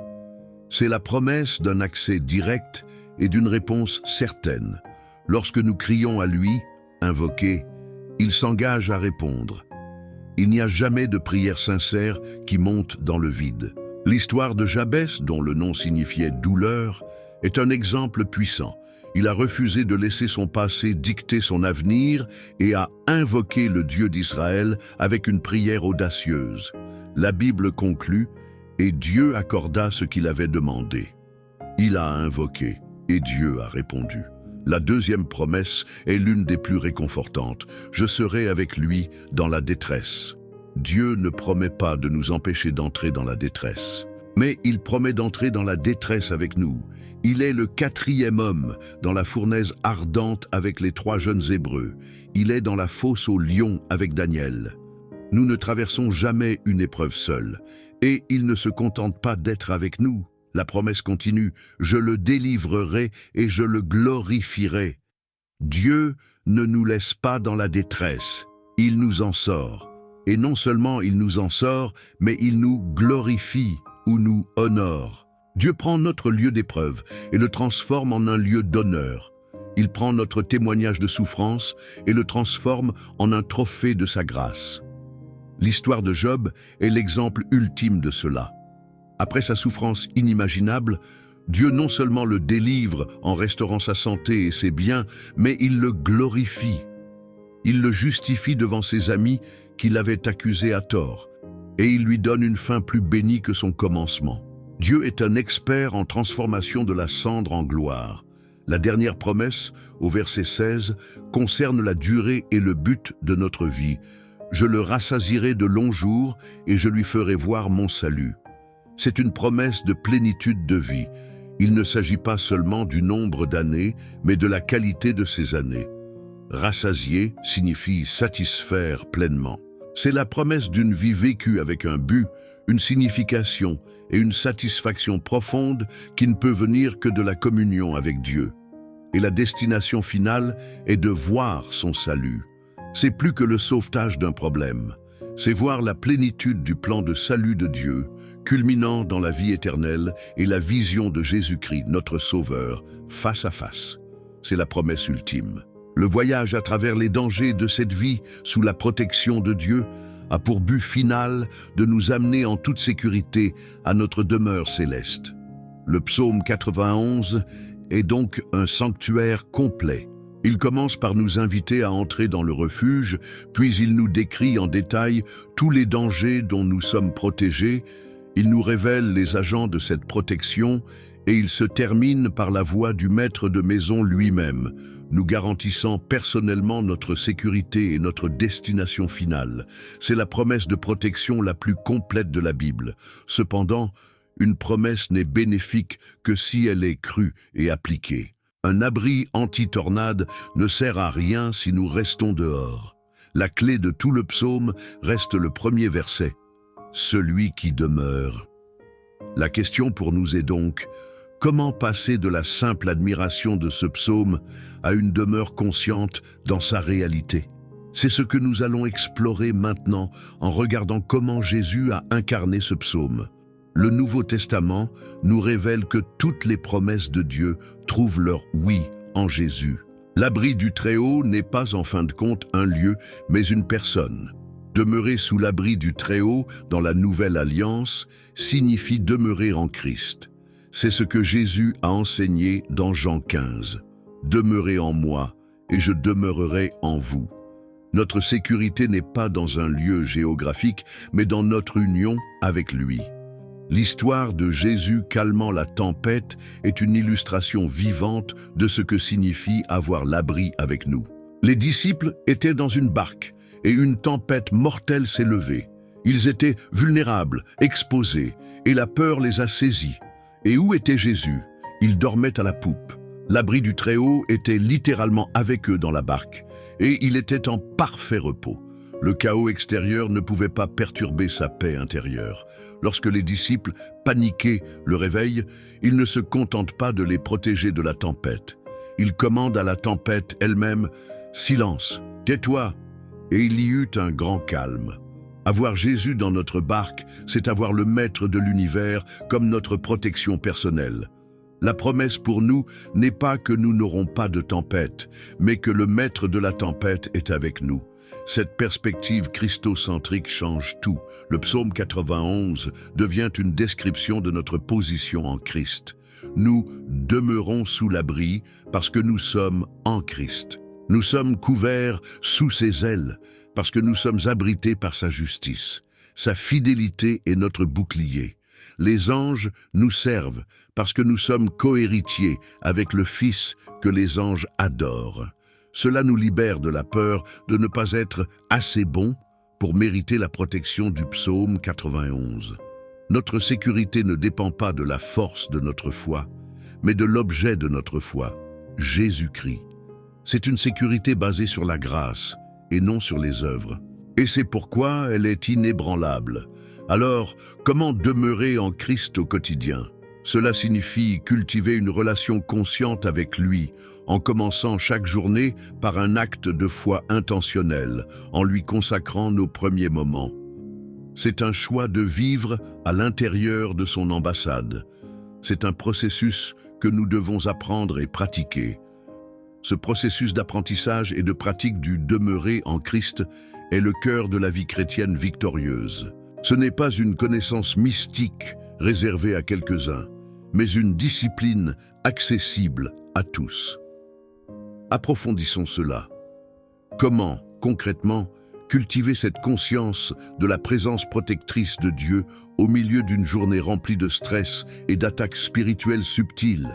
C'est la promesse d'un accès direct et d'une réponse certaine. Lorsque nous crions à lui, invoquer, il s'engage à répondre. Il n'y a jamais de prière sincère qui monte dans le vide. L'histoire de Jabès, dont le nom signifiait « douleur », est un exemple puissant. Il a refusé de laisser son passé dicter son avenir et a invoqué le Dieu d'Israël avec une prière audacieuse. La Bible conclut « Et Dieu accorda ce qu'il avait demandé ». Il a invoqué et Dieu a répondu. La deuxième promesse est l'une des plus réconfortantes. Je serai avec lui dans la détresse. Dieu ne promet pas de nous empêcher d'entrer dans la détresse, mais il promet d'entrer dans la détresse avec nous. Il est le quatrième homme dans la fournaise ardente avec les 3 jeunes Hébreux. Il est dans la fosse au lion avec Daniel. Nous ne traversons jamais une épreuve seule, et il ne se contente pas d'être avec nous. La promesse continue, « Je le délivrerai et je le glorifierai ». Dieu ne nous laisse pas dans la détresse, il nous en sort. Et non seulement il nous en sort, mais il nous glorifie ou nous honore. Dieu prend notre lieu d'épreuve et le transforme en un lieu d'honneur. Il prend notre témoignage de souffrance et le transforme en un trophée de sa grâce. L'histoire de Job est l'exemple ultime de cela. Après sa souffrance inimaginable, Dieu non seulement le délivre en restaurant sa santé et ses biens, mais il le glorifie. Il le justifie devant ses amis qui l'avait accusé à tort, et il lui donne une fin plus bénie que son commencement. Dieu est un expert en transformation de la cendre en gloire. La dernière promesse, au verset 16, concerne la durée et le but de notre vie. Je le rassasierai de longs jours et je lui ferai voir mon salut. C'est une promesse de plénitude de vie. Il ne s'agit pas seulement du nombre d'années, mais de la qualité de ces années. Rassasier signifie satisfaire pleinement. C'est la promesse d'une vie vécue avec un but, une signification et une satisfaction profonde qui ne peut venir que de la communion avec Dieu. Et la destination finale est de voir son salut. C'est plus que le sauvetage d'un problème. C'est voir la plénitude du plan de salut de Dieu, culminant dans la vie éternelle et la vision de Jésus-Christ, notre Sauveur, face à face. C'est la promesse ultime. Le voyage à travers les dangers de cette vie, sous la protection de Dieu, a pour but final de nous amener en toute sécurité à notre demeure céleste. Le psaume 91 est donc un sanctuaire complet. Il commence par nous inviter à entrer dans le refuge, puis il nous décrit en détail tous les dangers dont nous sommes protégés. Il nous révèle les agents de cette protection et il se termine par la voix du maître de maison lui-même, nous garantissant personnellement notre sécurité et notre destination finale. C'est la promesse de protection la plus complète de la Bible. Cependant, une promesse n'est bénéfique que si elle est crue et appliquée. Un abri anti-tornade ne sert à rien si nous restons dehors. La clé de tout le psaume reste le premier verset. Celui qui demeure. La question pour nous est donc, comment passer de la simple admiration de ce psaume à une demeure consciente dans sa réalité? C'est ce que nous allons explorer maintenant en regardant comment Jésus a incarné ce psaume. Le Nouveau Testament nous révèle que toutes les promesses de Dieu trouvent leur oui en Jésus. L'abri du Très-Haut n'est pas en fin de compte un lieu, mais une personne. Demeurer sous l'abri du Très-Haut dans la Nouvelle Alliance signifie demeurer en Christ. C'est ce que Jésus a enseigné dans Jean 15. « Demeurez en moi, et je demeurerai en vous ». Notre sécurité n'est pas dans un lieu géographique, mais dans notre union avec lui. L'histoire de Jésus calmant la tempête est une illustration vivante de ce que signifie avoir l'abri avec nous. Les disciples étaient dans une barque et une tempête mortelle s'est levée. Ils étaient vulnérables, exposés, et la peur les a saisis. Et où était Jésus? Il dormait à la poupe. L'abri du Très-Haut était littéralement avec eux dans la barque, et il était en parfait repos. Le chaos extérieur ne pouvait pas perturber sa paix intérieure. Lorsque les disciples, paniqués, le réveillent, il ne se contente pas de les protéger de la tempête. Il commande à la tempête elle-même « Silence, tais-toi !» Et il y eut un grand calme. Avoir Jésus dans notre barque, c'est avoir le Maître de l'univers comme notre protection personnelle. La promesse pour nous n'est pas que nous n'aurons pas de tempête, mais que le Maître de la tempête est avec nous. Cette perspective christocentrique change tout. Le psaume 91 devient une description de notre position en Christ. Nous demeurons sous l'abri parce que nous sommes en Christ. Nous sommes couverts sous ses ailes parce que nous sommes abrités par sa justice. Sa fidélité est notre bouclier. Les anges nous servent parce que nous sommes cohéritiers avec le Fils que les anges adorent. Cela nous libère de la peur de ne pas être assez bons pour mériter la protection du psaume 91. Notre sécurité ne dépend pas de la force de notre foi, mais de l'objet de notre foi, Jésus-Christ. C'est une sécurité basée sur la grâce et non sur les œuvres. Et c'est pourquoi elle est inébranlable. Alors, comment demeurer en Christ au quotidien? Cela signifie cultiver une relation consciente avec lui, en commençant chaque journée par un acte de foi intentionnel, en lui consacrant nos premiers moments. C'est un choix de vivre à l'intérieur de son ambassade. C'est un processus que nous devons apprendre et pratiquer. Ce processus d'apprentissage et de pratique du demeurer en Christ est le cœur de la vie chrétienne victorieuse. Ce n'est pas une connaissance mystique réservée à quelques-uns, mais une discipline accessible à tous. Approfondissons cela. Comment, concrètement, Cultivez cette conscience de la présence protectrice de Dieu au milieu d'une journée remplie de stress et d'attaques spirituelles subtiles.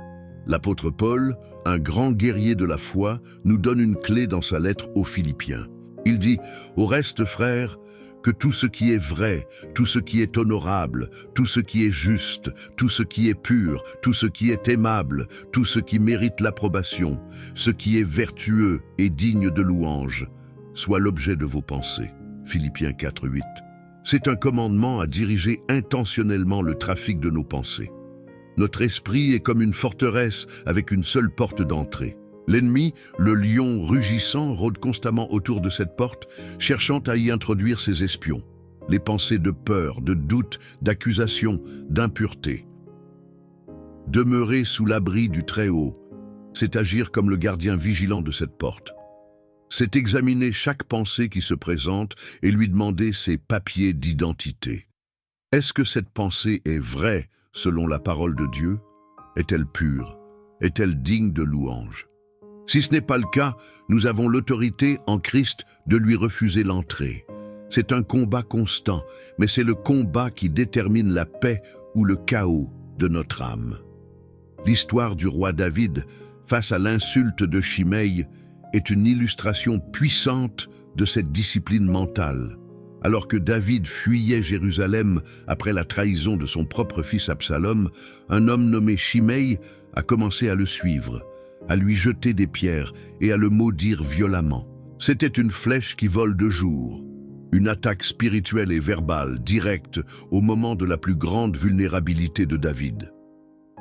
L'apôtre Paul, un grand guerrier de la foi, nous donne une clé dans sa lettre aux Philippiens. Il dit « Au reste, frères, que tout ce qui est vrai, tout ce qui est honorable, tout ce qui est juste, tout ce qui est pur, tout ce qui est aimable, tout ce qui mérite l'approbation, ce qui est vertueux et digne de louange, soit l'objet de vos pensées. » Philippiens 4:8. C'est un commandement à diriger intentionnellement le trafic de nos pensées. Notre esprit est comme une forteresse avec une seule porte d'entrée. L'ennemi, le lion rugissant, rôde constamment autour de cette porte, cherchant à y introduire ses espions. Les pensées de peur, de doute, d'accusation, d'impureté. Demeurer sous l'abri du Très-Haut, c'est agir comme le gardien vigilant de cette porte. C'est examiner chaque pensée qui se présente et lui demander ses papiers d'identité. Est-ce que cette pensée est vraie selon la parole de Dieu? Est-elle pure? Est-elle digne de louange? Si ce n'est pas le cas, nous avons l'autorité en Christ de lui refuser l'entrée. C'est un combat constant, mais c'est le combat qui détermine la paix ou le chaos de notre âme. L'histoire du roi David, face à l'insulte de Shimei, est une illustration puissante de cette discipline mentale. Alors que David fuyait Jérusalem après la trahison de son propre fils Absalom, un homme nommé Shimei a commencé à le suivre, à lui jeter des pierres et à le maudire violemment. C'était une flèche qui vole de jour, une attaque spirituelle et verbale directe au moment de la plus grande vulnérabilité de David.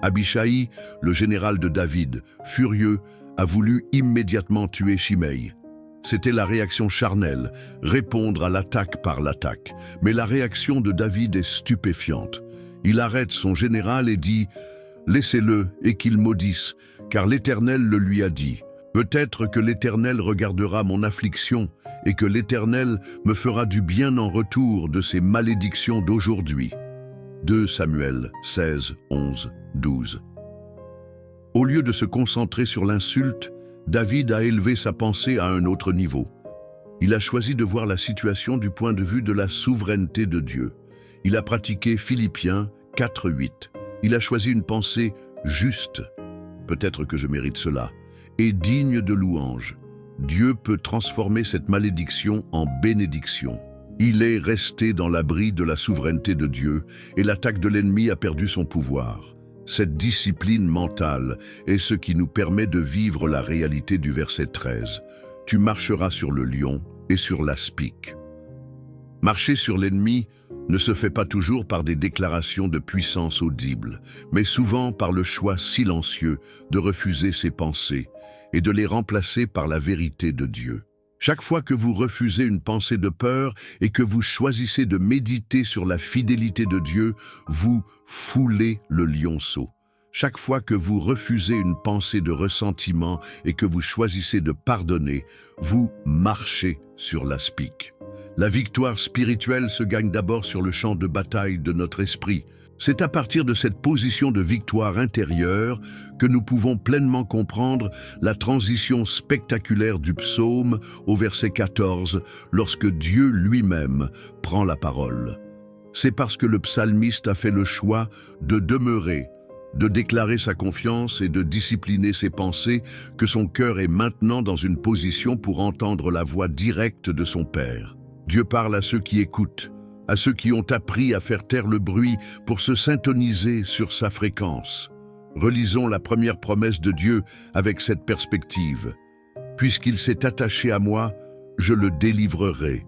Abishai, le général de David, furieux, a voulu immédiatement tuer Shimei. C'était la réaction charnelle, répondre à l'attaque par l'attaque. Mais la réaction de David est stupéfiante. Il arrête son général et dit « Laissez-le et qu'il maudisse, car l'Éternel le lui a dit. Peut-être que l'Éternel regardera mon affliction et que l'Éternel me fera du bien en retour de ses malédictions d'aujourd'hui. » 2 Samuel 16, 11, 12. Au lieu de se concentrer sur l'insulte, David a élevé sa pensée à un autre niveau. Il a choisi de voir la situation du point de vue de la souveraineté de Dieu. Il a pratiqué Philippiens 4:8. Il a choisi une pensée juste. Peut-être que je mérite cela. Et digne de louange. Dieu peut transformer cette malédiction en bénédiction. Il est resté dans l'abri de la souveraineté de Dieu et l'attaque de l'ennemi a perdu son pouvoir. Cette discipline mentale est ce qui nous permet de vivre la réalité du verset 13. « Tu marcheras sur le lion et sur l'aspic. » Marcher sur l'ennemi ne se fait pas toujours par des déclarations de puissance audibles, mais souvent par le choix silencieux de refuser ses pensées et de les remplacer par la vérité de Dieu. Chaque fois que vous refusez une pensée de peur et que vous choisissez de méditer sur la fidélité de Dieu, vous foulez le lionceau. Chaque fois que vous refusez une pensée de ressentiment et que vous choisissez de pardonner, vous marchez sur l'aspic. La victoire spirituelle se gagne d'abord sur le champ de bataille de notre esprit. C'est à partir de cette position de victoire intérieure que nous pouvons pleinement comprendre la transition spectaculaire du psaume au verset 14, lorsque Dieu lui-même prend la parole. C'est parce que le psalmiste a fait le choix de demeurer, de déclarer sa confiance et de discipliner ses pensées que son cœur est maintenant dans une position pour entendre la voix directe de son Père. Dieu parle à ceux qui écoutent, à ceux qui ont appris à faire taire le bruit pour se syntoniser sur sa fréquence. Relisons la première promesse de Dieu avec cette perspective. « Puisqu'il s'est attaché à moi, je le délivrerai. »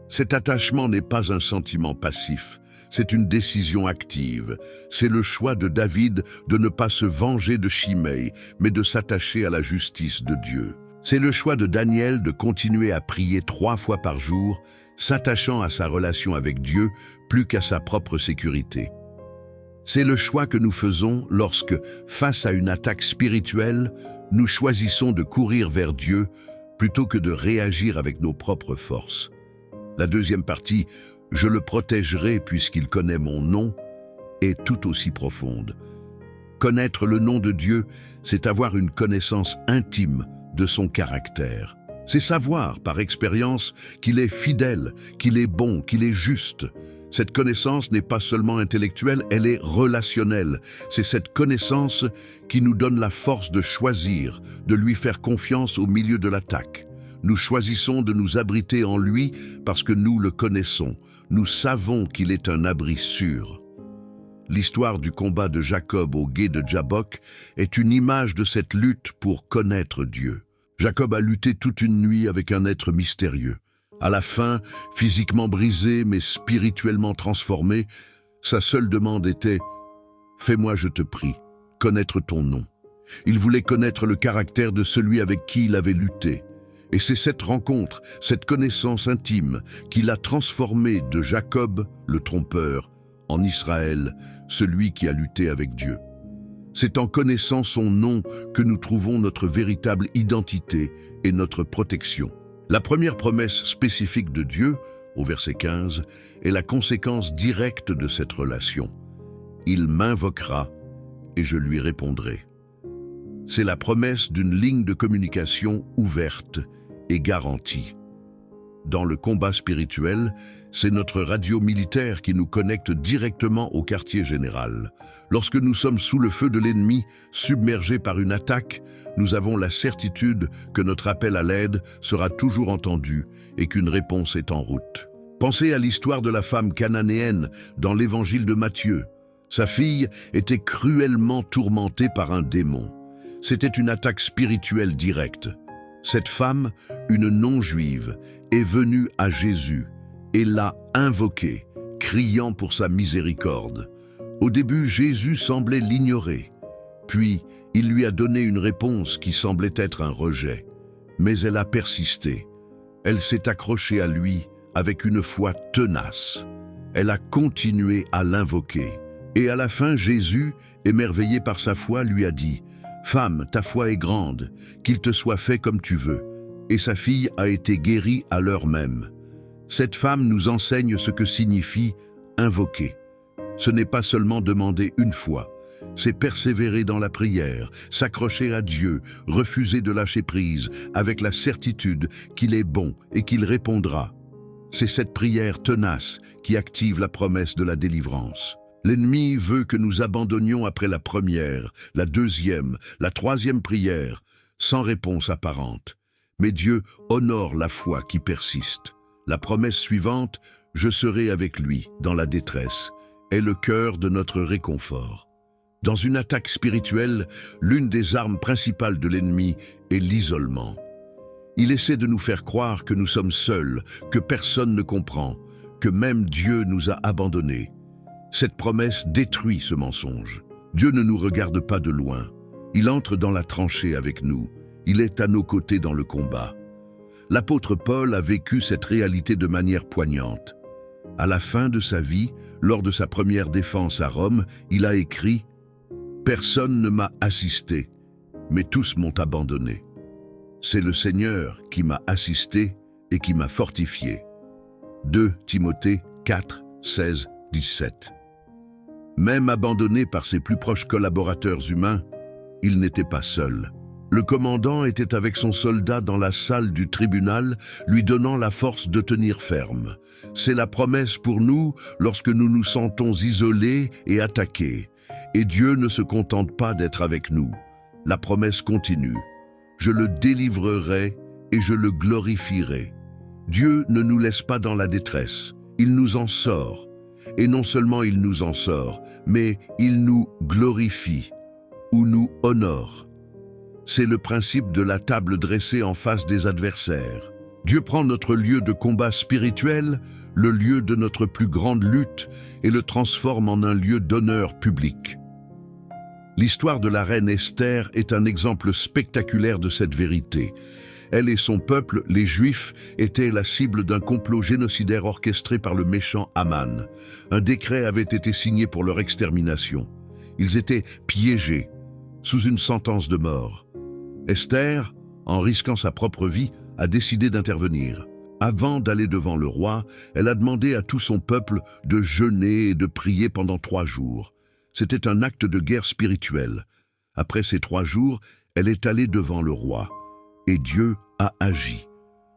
Cet attachement n'est pas un sentiment passif, c'est une décision active. C'est le choix de David de ne pas se venger de Shimei, mais de s'attacher à la justice de Dieu. C'est le choix de Daniel de continuer à prier 3 fois par jour, s'attachant à sa relation avec Dieu plus qu'à sa propre sécurité. C'est le choix que nous faisons lorsque, face à une attaque spirituelle, nous choisissons de courir vers Dieu plutôt que de réagir avec nos propres forces. La deuxième partie, « Je le protégerai puisqu'il connaît mon nom », est tout aussi profonde. Connaître le nom de Dieu, c'est avoir une connaissance intime de son caractère. C'est savoir par expérience qu'il est fidèle, qu'il est bon, qu'il est juste. Cette connaissance n'est pas seulement intellectuelle, elle est relationnelle. C'est cette connaissance qui nous donne la force de choisir, de lui faire confiance au milieu de l'attaque. Nous choisissons de nous abriter en lui parce que nous le connaissons. Nous savons qu'il est un abri sûr. L'histoire du combat de Jacob au gué de Jabbok est une image de cette lutte pour connaître Dieu. Jacob a lutté toute une nuit avec un être mystérieux. À la fin, physiquement brisé mais spirituellement transformé, sa seule demande était « Fais-moi, je te prie, connaître ton nom ». Il voulait connaître le caractère de celui avec qui il avait lutté. Et c'est cette rencontre, cette connaissance intime qui l'a transformé de Jacob, le trompeur, en Israël, celui qui a lutté avec Dieu. C'est en connaissant son nom que nous trouvons notre véritable identité et notre protection. La première promesse spécifique de Dieu, au verset 15, est la conséquence directe de cette relation. « Il m'invoquera et je lui répondrai ». C'est la promesse d'une ligne de communication ouverte et garantie. Dans le combat spirituel, c'est notre radio militaire qui nous connecte directement au quartier général. Lorsque nous sommes sous le feu de l'ennemi, submergés par une attaque, nous avons la certitude que notre appel à l'aide sera toujours entendu et qu'une réponse est en route. Pensez à l'histoire de la femme cananéenne dans l'évangile de Matthieu. Sa fille était cruellement tourmentée par un démon. C'était une attaque spirituelle directe. Cette femme, une non-juive, est venue à Jésus et l'a invoqué, criant pour sa miséricorde. Au début, Jésus semblait l'ignorer. Puis, il lui a donné une réponse qui semblait être un rejet. Mais elle a persisté. Elle s'est accrochée à lui avec une foi tenace. Elle a continué à l'invoquer. Et à la fin, Jésus, émerveillé par sa foi, lui a dit « Femme, ta foi est grande, qu'il te soit fait comme tu veux. » Et sa fille a été guérie à l'heure même. Cette femme nous enseigne ce que signifie invoquer. Ce n'est pas seulement demander une fois, c'est persévérer dans la prière, s'accrocher à Dieu, refuser de lâcher prise, avec la certitude qu'il est bon et qu'il répondra. C'est cette prière tenace qui active la promesse de la délivrance. L'ennemi veut que nous abandonnions après la première, la deuxième, la troisième prière, sans réponse apparente. Mais Dieu honore la foi qui persiste. La promesse suivante, « Je serai avec lui dans la détresse », est le cœur de notre réconfort. Dans une attaque spirituelle, l'une des armes principales de l'ennemi est l'isolement. Il essaie de nous faire croire que nous sommes seuls, que personne ne comprend, que même Dieu nous a abandonnés. Cette promesse détruit ce mensonge. Dieu ne nous regarde pas de loin. Il entre dans la tranchée avec nous. Il est à nos côtés dans le combat. L'apôtre Paul a vécu cette réalité de manière poignante. À la fin de sa vie, lors de sa première défense à Rome, il a écrit « Personne ne m'a assisté, mais tous m'ont abandonné. C'est le Seigneur qui m'a assisté et qui m'a fortifié. » 2 Timothée 4, 16, 17. Même abandonné par ses plus proches collaborateurs humains, il n'était pas seul. Le commandant était avec son soldat dans la salle du tribunal, lui donnant la force de tenir ferme. C'est la promesse pour nous lorsque nous nous sentons isolés et attaqués. Et Dieu ne se contente pas d'être avec nous. La promesse continue. Je le délivrerai et je le glorifierai. Dieu ne nous laisse pas dans la détresse. Il nous en sort. Et non seulement il nous en sort, mais il nous glorifie ou nous honore. C'est le principe de la table dressée en face des adversaires. Dieu prend notre lieu de combat spirituel, le lieu de notre plus grande lutte, et le transforme en un lieu d'honneur public. L'histoire de la reine Esther est un exemple spectaculaire de cette vérité. Elle et son peuple, les Juifs, étaient la cible d'un complot génocidaire orchestré par le méchant Haman. Un décret avait été signé pour leur extermination. Ils étaient piégés, sous une sentence de mort. Esther, en risquant sa propre vie, a décidé d'intervenir. Avant d'aller devant le roi, elle a demandé à tout son peuple de jeûner et de prier pendant 3 jours. C'était un acte de guerre spirituelle. Après ces 3 jours, elle est allée devant le roi. Et Dieu a agi.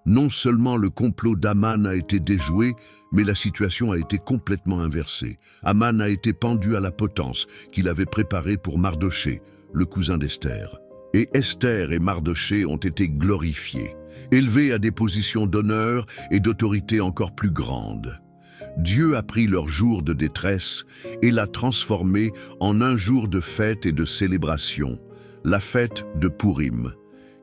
Non seulement le complot d'Aman a été déjoué, mais la situation a été complètement inversée. Aman a été pendu à la potence qu'il avait préparée pour Mardochée, le cousin d'Esther. Et Esther et Mardochée ont été glorifiés, élevés à des positions d'honneur et d'autorité encore plus grandes. Dieu a pris leur jour de détresse et l'a transformé en un jour de fête et de célébration, la fête de Pourim,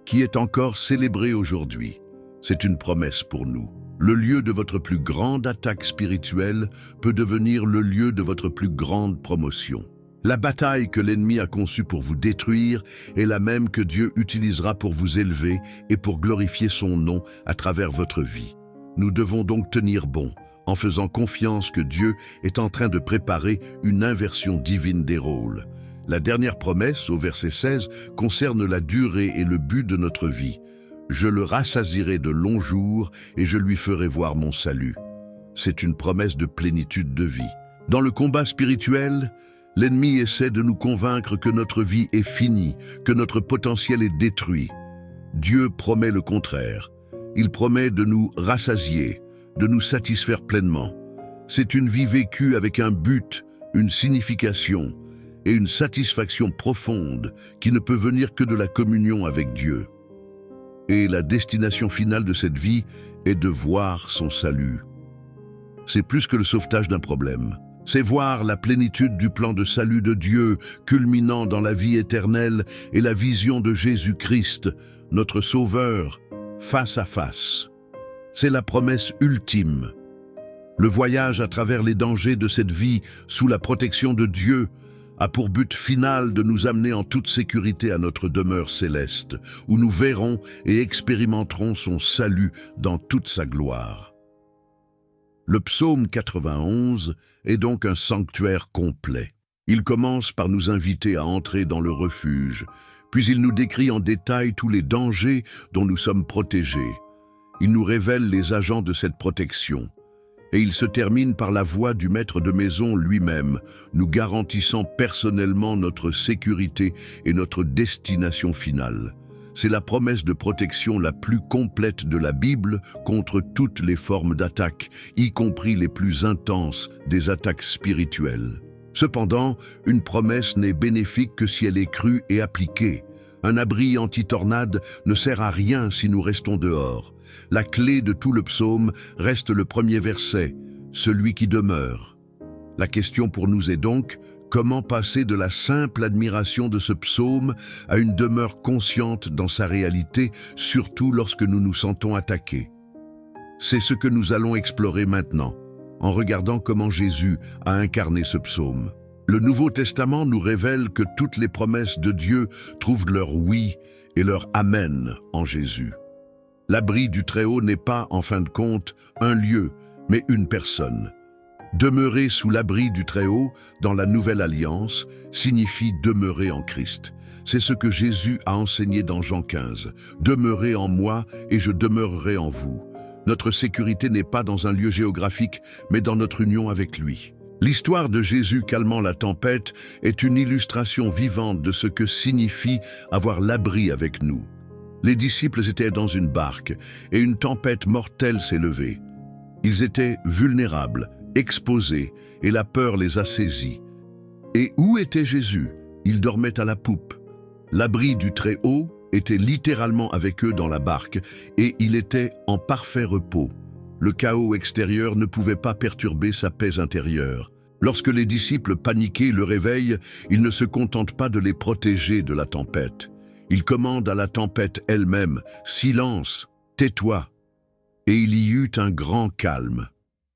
qui est encore célébrée aujourd'hui. C'est une promesse pour nous. Le lieu de votre plus grande attaque spirituelle peut devenir le lieu de votre plus grande promotion. La bataille que l'ennemi a conçue pour vous détruire est la même que Dieu utilisera pour vous élever et pour glorifier son nom à travers votre vie. Nous devons donc tenir bon, en faisant confiance que Dieu est en train de préparer une inversion divine des rôles. La dernière promesse, au verset 16, concerne la durée et le but de notre vie. Je le rassasierai de longs jours et je lui ferai voir mon salut. C'est une promesse de plénitude de vie. Dans le combat spirituel, l'ennemi essaie de nous convaincre que notre vie est finie, que notre potentiel est détruit. Dieu promet le contraire. Il promet de nous rassasier, de nous satisfaire pleinement. C'est une vie vécue avec un but, une signification et une satisfaction profonde qui ne peut venir que de la communion avec Dieu. Et la destination finale de cette vie est de voir son salut. C'est plus que le sauvetage d'un problème. C'est voir la plénitude du plan de salut de Dieu, culminant dans la vie éternelle et la vision de Jésus-Christ, notre Sauveur, face à face. C'est la promesse ultime. Le voyage à travers les dangers de cette vie sous la protection de Dieu a pour but final de nous amener en toute sécurité à notre demeure céleste, où nous verrons et expérimenterons son salut dans toute sa gloire. Le psaume 91 est donc un sanctuaire complet. Il commence par nous inviter à entrer dans le refuge, puis il nous décrit en détail tous les dangers dont nous sommes protégés. Il nous révèle les agents de cette protection. Et il se termine par la voix du maître de maison lui-même, nous garantissant personnellement notre sécurité et notre destination finale. C'est la promesse de protection la plus complète de la Bible contre toutes les formes d'attaque, y compris les plus intenses des attaques spirituelles. Cependant, une promesse n'est bénéfique que si elle est crue et appliquée. Un abri anti-tornade ne sert à rien si nous restons dehors. La clé de tout le psaume reste le premier verset, celui qui demeure. La question pour nous est donc, comment passer de la simple admiration de ce psaume à une demeure consciente dans sa réalité, surtout lorsque nous nous sentons attaqués? C'est ce que nous allons explorer maintenant, en regardant comment Jésus a incarné ce psaume. Le Nouveau Testament nous révèle que toutes les promesses de Dieu trouvent leur oui et leur amen en Jésus. L'abri du Très-Haut n'est pas, en fin de compte, un lieu, mais une personne. Demeurer sous l'abri du Très-Haut, dans la Nouvelle Alliance, signifie demeurer en Christ. C'est ce que Jésus a enseigné dans Jean 15. « Demeurez en moi et je demeurerai en vous ». Notre sécurité n'est pas dans un lieu géographique, mais dans notre union avec lui. L'histoire de Jésus calmant la tempête est une illustration vivante de ce que signifie avoir l'abri avec nous. Les disciples étaient dans une barque et une tempête mortelle s'est levée. Ils étaient vulnérables, exposés, et la peur les a saisis. Et où était Jésus? Il dormait à la poupe. L'abri du Très-Haut était littéralement avec eux dans la barque et il était en parfait repos. Le chaos extérieur ne pouvait pas perturber sa paix intérieure. Lorsque les disciples paniqués le réveillent, ils ne se contentent pas de les protéger de la tempête. Ils commandent à la tempête elle-même « Silence, tais-toi » et il y eut un grand calme.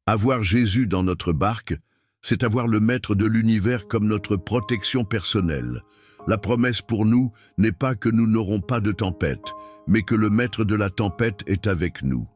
Avoir Jésus dans notre barque, c'est avoir le Maître de l'univers comme notre protection personnelle. La promesse pour nous n'est pas que nous n'aurons pas de tempête, mais que le Maître de la tempête est avec nous.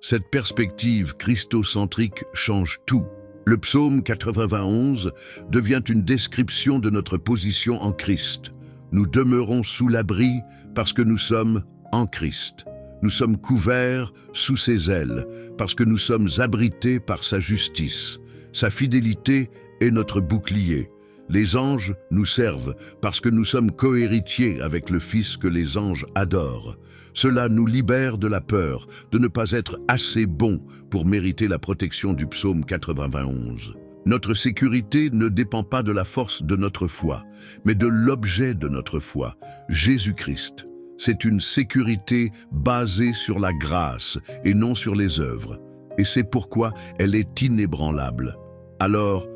Cette perspective christocentrique change tout. Le psaume 91 devient une description de notre position en Christ. Nous demeurons sous l'abri parce que nous sommes en Christ. Nous sommes couverts sous ses ailes parce que nous sommes abrités par sa justice. Sa fidélité est notre bouclier. Les anges nous servent parce que nous sommes cohéritiers avec le Fils que les anges adorent. Cela nous libère de la peur de ne pas être assez bons pour mériter la protection du psaume 91. Notre sécurité ne dépend pas de la force de notre foi, mais de l'objet de notre foi, Jésus-Christ. C'est une sécurité basée sur la grâce et non sur les œuvres. Et c'est pourquoi elle est inébranlable. Alors,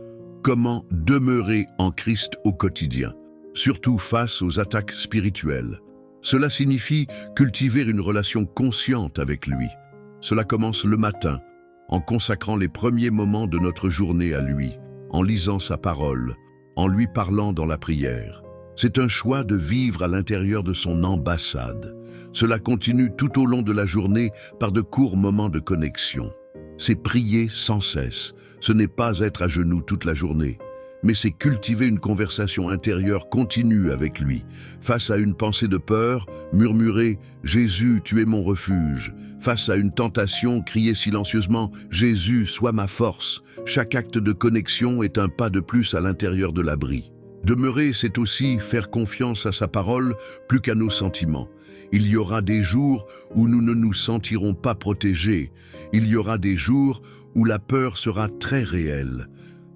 comment demeurer en Christ au quotidien, surtout face aux attaques spirituelles? Cela signifie cultiver une relation consciente avec lui. Cela commence le matin, en consacrant les premiers moments de notre journée à lui, en lisant sa parole, en lui parlant dans la prière. C'est un choix de vivre à l'intérieur de son ambassade. Cela continue tout au long de la journée par de courts moments de connexion. C'est prier sans cesse. Ce n'est pas être à genoux toute la journée, mais c'est cultiver une conversation intérieure continue avec lui. Face à une pensée de peur, murmurer « Jésus, tu es mon refuge ». Face à une tentation, crier silencieusement « Jésus, sois ma force ». Chaque acte de connexion est un pas de plus à l'intérieur de l'abri. Demeurer, c'est aussi faire confiance à sa parole plus qu'à nos sentiments. Il y aura des jours où nous ne nous sentirons pas protégés. Il y aura des jours où la peur sera très réelle.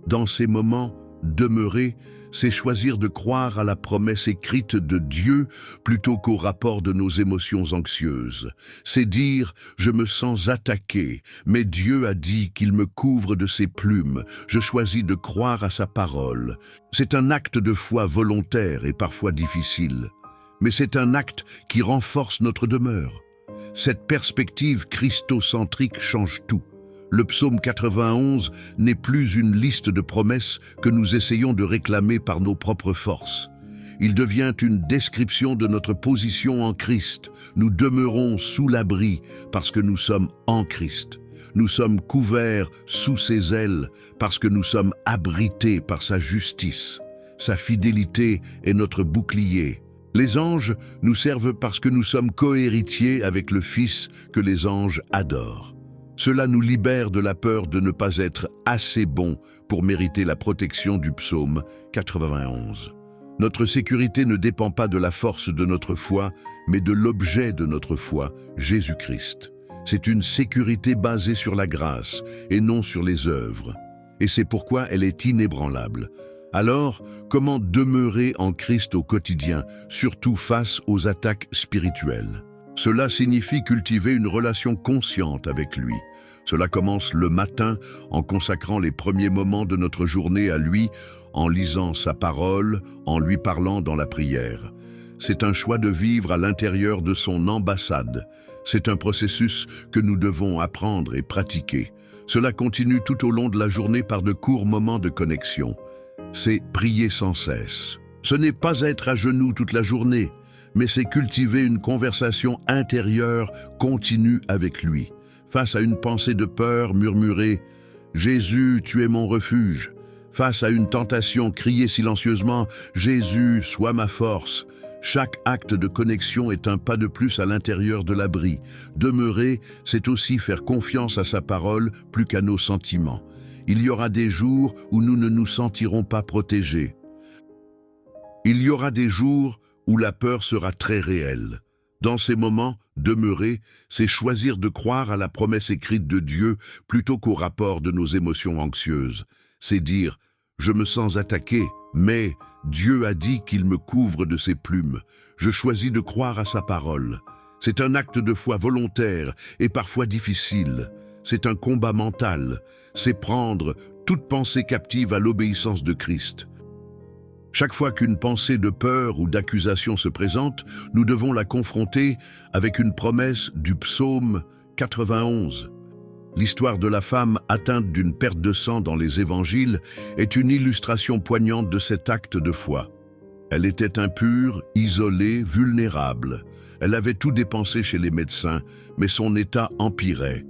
Dans ces moments, demeurer, c'est choisir de croire à la promesse écrite de Dieu plutôt qu'au rapport de nos émotions anxieuses. C'est dire « je me sens attaqué, mais Dieu a dit qu'il me couvre de ses plumes. Je choisis de croire à sa parole ». C'est un acte de foi volontaire et parfois difficile, mais c'est un acte qui renforce notre demeure. Cette perspective christocentrique change tout. Le psaume 91 n'est plus une liste de promesses que nous essayons de réclamer par nos propres forces. Il devient une description de notre position en Christ. Nous demeurons sous l'abri parce que nous sommes en Christ. Nous sommes couverts sous ses ailes parce que nous sommes abrités par sa justice. Sa fidélité est notre bouclier. Les anges nous servent parce que nous sommes cohéritiers avec le Fils que les anges adorent. Cela nous libère de la peur de ne pas être assez bons pour mériter la protection du psaume 91. Notre sécurité ne dépend pas de la force de notre foi, mais de l'objet de notre foi, Jésus-Christ. C'est une sécurité basée sur la grâce et non sur les œuvres. Et c'est pourquoi elle est inébranlable. Alors, comment demeurer en Christ au quotidien, surtout face aux attaques spirituelles? Cela signifie cultiver une relation consciente avec lui. Cela commence le matin en consacrant les premiers moments de notre journée à lui, en lisant sa parole, en lui parlant dans la prière. C'est un choix de vivre à l'intérieur de son ambassade. C'est un processus que nous devons apprendre et pratiquer. Cela continue tout au long de la journée par de courts moments de connexion. C'est prier sans cesse. Ce n'est pas être à genoux toute la journée, mais c'est cultiver une conversation intérieure continue avec lui. Face à une pensée de peur, murmurer « Jésus, tu es mon refuge ». Face à une tentation, crier silencieusement « Jésus, sois ma force ». Chaque acte de connexion est un pas de plus à l'intérieur de l'abri. Demeurer, c'est aussi faire confiance à sa parole plus qu'à nos sentiments. Il y aura des jours où nous ne nous sentirons pas protégés. Il y aura des jours où la peur sera très réelle. Dans ces moments, demeurer, c'est choisir de croire à la promesse écrite de Dieu plutôt qu'au rapport de nos émotions anxieuses. C'est dire « je me sens attaqué, mais Dieu a dit qu'il me couvre de ses plumes. Je choisis de croire à sa parole ». C'est un acte de foi volontaire et parfois difficile. C'est un combat mental. C'est prendre toute pensée captive à l'obéissance de Christ. Chaque fois qu'une pensée de peur ou d'accusation se présente, nous devons la confronter avec une promesse du psaume 91. L'histoire de la femme atteinte d'une perte de sang dans les évangiles est une illustration poignante de cet acte de foi. Elle était impure, isolée, vulnérable. Elle avait tout dépensé chez les médecins, mais son état empirait.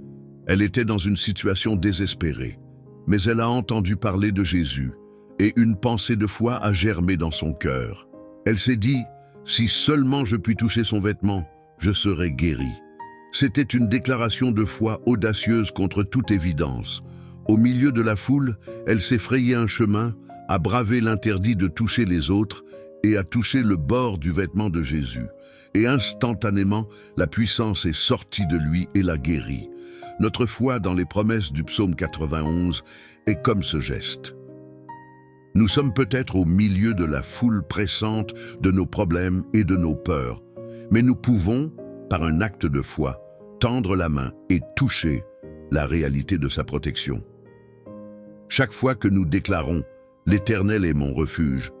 Elle était dans une situation désespérée. Mais elle a entendu parler de Jésus. Et une pensée de foi a germé dans son cœur. Elle s'est dit « Si seulement je puis toucher son vêtement, je serai guérie ». C'était une déclaration de foi audacieuse contre toute évidence. Au milieu de la foule, elle s'est frayé un chemin, a bravé l'interdit de toucher les autres et a touché le bord du vêtement de Jésus. Et instantanément, la puissance est sortie de lui et l'a guéri. Notre foi dans les promesses du psaume 91 est comme ce geste. Nous sommes peut-être au milieu de la foule pressante de nos problèmes et de nos peurs, mais nous pouvons, par un acte de foi, tendre la main et toucher la réalité de sa protection. Chaque fois que nous déclarons « L'Éternel est mon refuge »,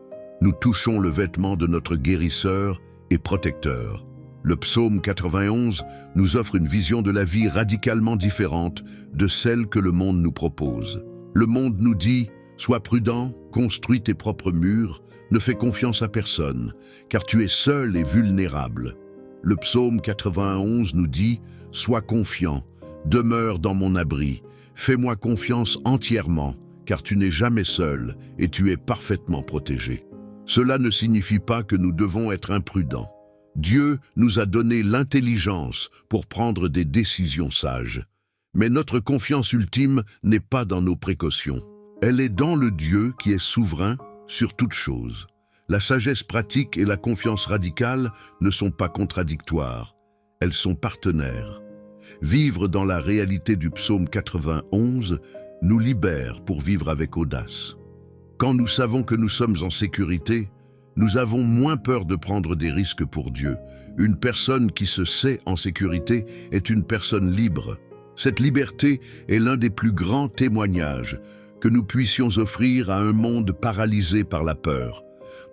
nous touchons le vêtement de notre guérisseur et protecteur. Le psaume 91 nous offre une vision de la vie radicalement différente de celle que le monde nous propose. Le monde nous dit « Sois prudent, construis tes propres murs, ne fais confiance à personne, car tu es seul et vulnérable. » Le psaume 91 nous dit « Sois confiant, demeure dans mon abri, fais-moi confiance entièrement, car tu n'es jamais seul et tu es parfaitement protégé. » Cela ne signifie pas que nous devons être imprudents. Dieu nous a donné l'intelligence pour prendre des décisions sages. Mais notre confiance ultime n'est pas dans nos précautions. Elle est dans le Dieu qui est souverain sur toute chose. La sagesse pratique et la confiance radicale ne sont pas contradictoires. Elles sont partenaires. Vivre dans la réalité du psaume 91 nous libère pour vivre avec audace. Quand nous savons que nous sommes en sécurité, nous avons moins peur de prendre des risques pour Dieu. Une personne qui se sait en sécurité est une personne libre. Cette liberté est l'un des plus grands témoignages que nous puissions offrir à un monde paralysé par la peur.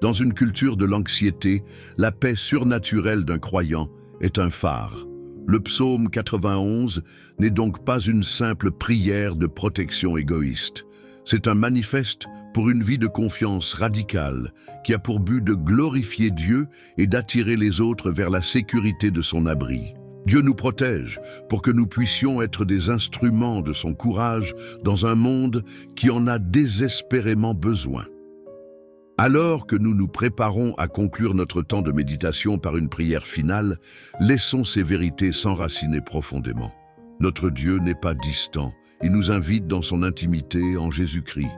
Dans une culture de l'anxiété, la paix surnaturelle d'un croyant est un phare. Le psaume 91 n'est donc pas une simple prière de protection égoïste. C'est un manifeste pour une vie de confiance radicale qui a pour but de glorifier Dieu et d'attirer les autres vers la sécurité de son abri. Dieu nous protège pour que nous puissions être des instruments de son courage dans un monde qui en a désespérément besoin. Alors que nous nous préparons à conclure notre temps de méditation par une prière finale, laissons ces vérités s'enraciner profondément. Notre Dieu n'est pas distant. Il nous invite dans son intimité en Jésus-Christ.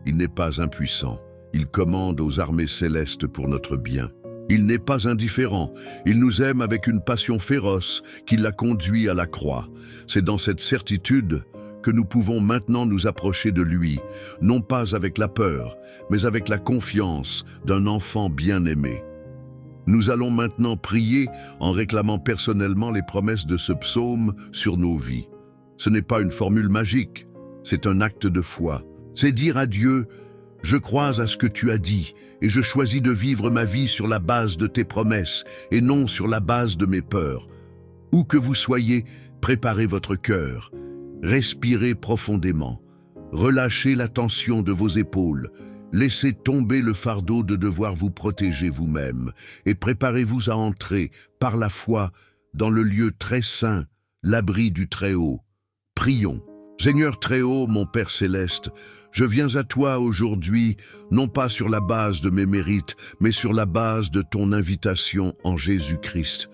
Il n'est pas impuissant. Il commande aux armées célestes pour notre bien. Il n'est pas indifférent. Il nous aime avec une passion féroce qui l'a conduit à la croix. C'est dans cette certitude que nous pouvons maintenant nous approcher de lui, non pas avec la peur, mais avec la confiance d'un enfant bien-aimé. Nous allons maintenant prier en réclamant personnellement les promesses de ce psaume sur nos vies. Ce n'est pas une formule magique, c'est un acte de foi. C'est dire à Dieu « Je crois à ce que tu as dit et je choisis de vivre ma vie sur la base de tes promesses et non sur la base de mes peurs. » Où que vous soyez, préparez votre cœur. Respirez profondément. Relâchez la tension de vos épaules. Laissez tomber le fardeau de devoir vous protéger vous-même et préparez-vous à entrer, par la foi, dans le lieu très saint, l'abri du Très-Haut. Prions. Seigneur Très-Haut, mon Père Céleste, je viens à toi aujourd'hui, non pas sur la base de mes mérites, mais sur la base de ton invitation en Jésus-Christ.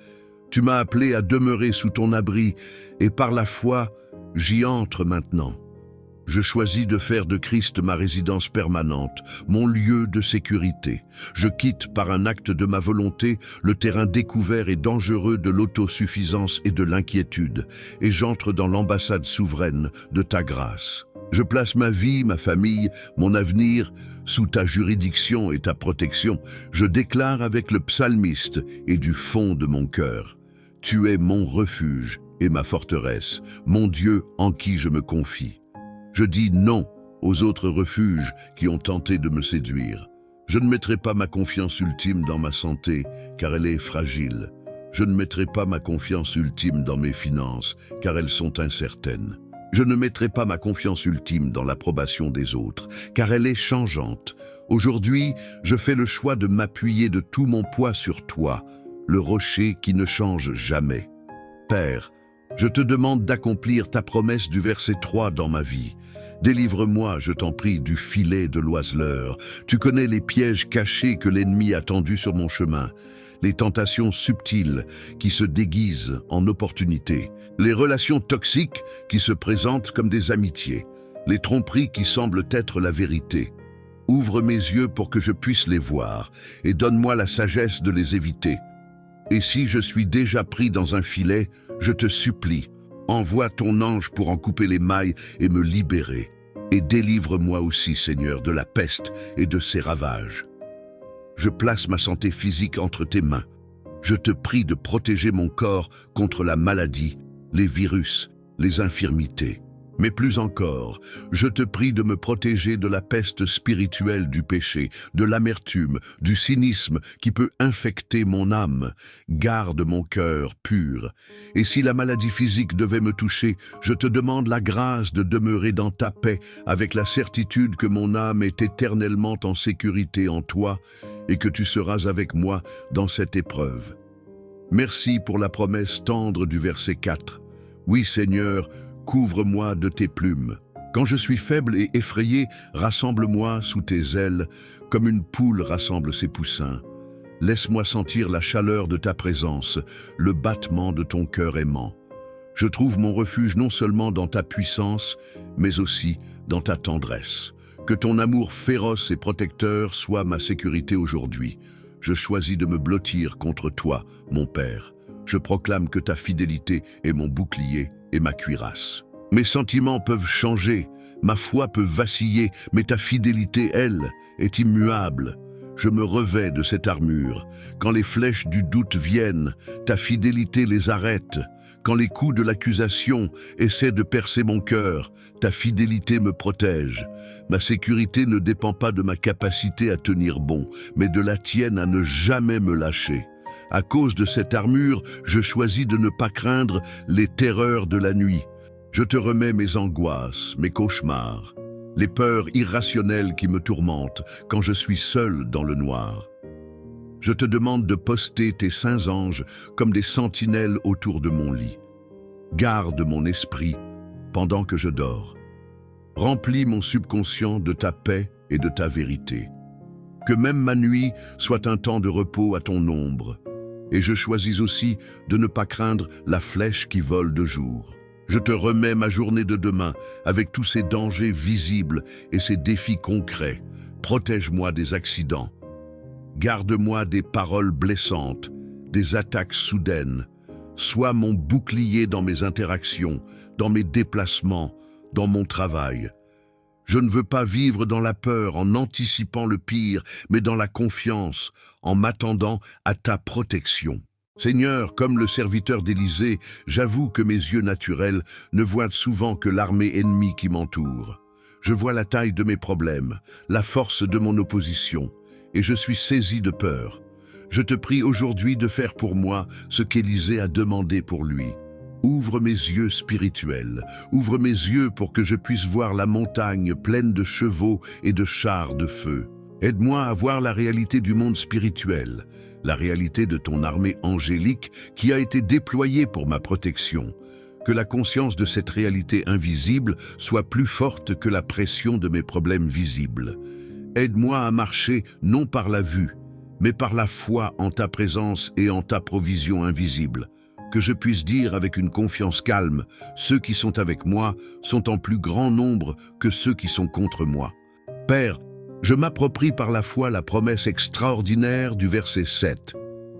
Tu m'as appelé à demeurer sous ton abri, et par la foi, j'y entre maintenant. Je choisis de faire de Christ ma résidence permanente, mon lieu de sécurité. Je quitte par un acte de ma volonté le terrain découvert et dangereux de l'autosuffisance et de l'inquiétude, et j'entre dans l'ambassade souveraine de ta grâce. Je place ma vie, ma famille, mon avenir sous ta juridiction et ta protection. Je déclare avec le psalmiste et du fond de mon cœur: Tu es mon refuge et ma forteresse, mon Dieu en qui je me confie. Je dis non aux autres refuges qui ont tenté de me séduire. Je ne mettrai pas ma confiance ultime dans ma santé, car elle est fragile. Je ne mettrai pas ma confiance ultime dans mes finances, car elles sont incertaines. Je ne mettrai pas ma confiance ultime dans l'approbation des autres, car elle est changeante. Aujourd'hui, je fais le choix de m'appuyer de tout mon poids sur toi, le rocher qui ne change jamais. Père, je te demande d'accomplir ta promesse du verset 3 dans ma vie. Délivre-moi, je t'en prie, du filet de l'oiseleur. Tu connais les pièges cachés que l'ennemi a tendus sur mon chemin, les tentations subtiles qui se déguisent en opportunités, les relations toxiques qui se présentent comme des amitiés, les tromperies qui semblent être la vérité. Ouvre mes yeux pour que je puisse les voir, et donne-moi la sagesse de les éviter. Et si je suis déjà pris dans un filet, je te supplie, envoie ton ange pour en couper les mailles et me libérer. Et délivre-moi aussi, Seigneur, de la peste et de ses ravages. Je place ma santé physique entre tes mains. Je te prie de protéger mon corps contre la maladie, les virus, les infirmités. Mais plus encore, je te prie de me protéger de la peste spirituelle du péché, de l'amertume, du cynisme qui peut infecter mon âme. Garde mon cœur pur. Et si la maladie physique devait me toucher, je te demande la grâce de demeurer dans ta paix, avec la certitude que mon âme est éternellement en sécurité en toi et que tu seras avec moi dans cette épreuve. Merci pour la promesse tendre du verset 4. Oui, Seigneur, couvre-moi de tes plumes. Quand je suis faible et effrayé, rassemble-moi sous tes ailes, comme une poule rassemble ses poussins. Laisse-moi sentir la chaleur de ta présence, le battement de ton cœur aimant. Je trouve mon refuge non seulement dans ta puissance, mais aussi dans ta tendresse. Que ton amour féroce et protecteur soit ma sécurité aujourd'hui. Je choisis de me blottir contre toi, mon Père. Je proclame que ta fidélité est mon bouclier et ma cuirasse. Mes sentiments peuvent changer, ma foi peut vaciller, mais ta fidélité, elle, est immuable. Je me revais de cette armure. Quand les flèches du doute viennent, ta fidélité les arrête. Quand les coups de l'accusation essaient de percer mon cœur, ta fidélité me protège. Ma sécurité ne dépend pas de ma capacité à tenir bon, mais de la tienne à ne jamais me lâcher. À cause de cette armure, je choisis de ne pas craindre les terreurs de la nuit. Je te remets mes angoisses, mes cauchemars, les peurs irrationnelles qui me tourmentent quand je suis seul dans le noir. Je te demande de poster tes saints anges comme des sentinelles autour de mon lit. Garde mon esprit pendant que je dors. Remplis mon subconscient de ta paix et de ta vérité. Que même ma nuit soit un temps de repos à ton ombre. Et je choisis aussi de ne pas craindre la flèche qui vole de jour. Je te remets ma journée de demain avec tous ces dangers visibles et ces défis concrets. Protège-moi des accidents. Garde-moi des paroles blessantes, des attaques soudaines. Sois mon bouclier dans mes interactions, dans mes déplacements, dans mon travail. Je ne veux pas vivre dans la peur en anticipant le pire, mais dans la confiance, en m'attendant à ta protection. Seigneur, comme le serviteur d'Élisée, j'avoue que mes yeux naturels ne voient souvent que l'armée ennemie qui m'entoure. Je vois la taille de mes problèmes, la force de mon opposition, et je suis saisi de peur. Je te prie aujourd'hui de faire pour moi ce qu'Élisée a demandé pour lui. Ouvre mes yeux spirituels, ouvre mes yeux pour que je puisse voir la montagne pleine de chevaux et de chars de feu. Aide-moi à voir la réalité du monde spirituel, la réalité de ton armée angélique qui a été déployée pour ma protection. Que la conscience de cette réalité invisible soit plus forte que la pression de mes problèmes visibles. Aide-moi à marcher non par la vue, mais par la foi en ta présence et en ta provision invisible. Que je puisse dire avec une confiance calme, ceux qui sont avec moi sont en plus grand nombre que ceux qui sont contre moi. Père, je m'approprie par la foi la promesse extraordinaire du verset 7.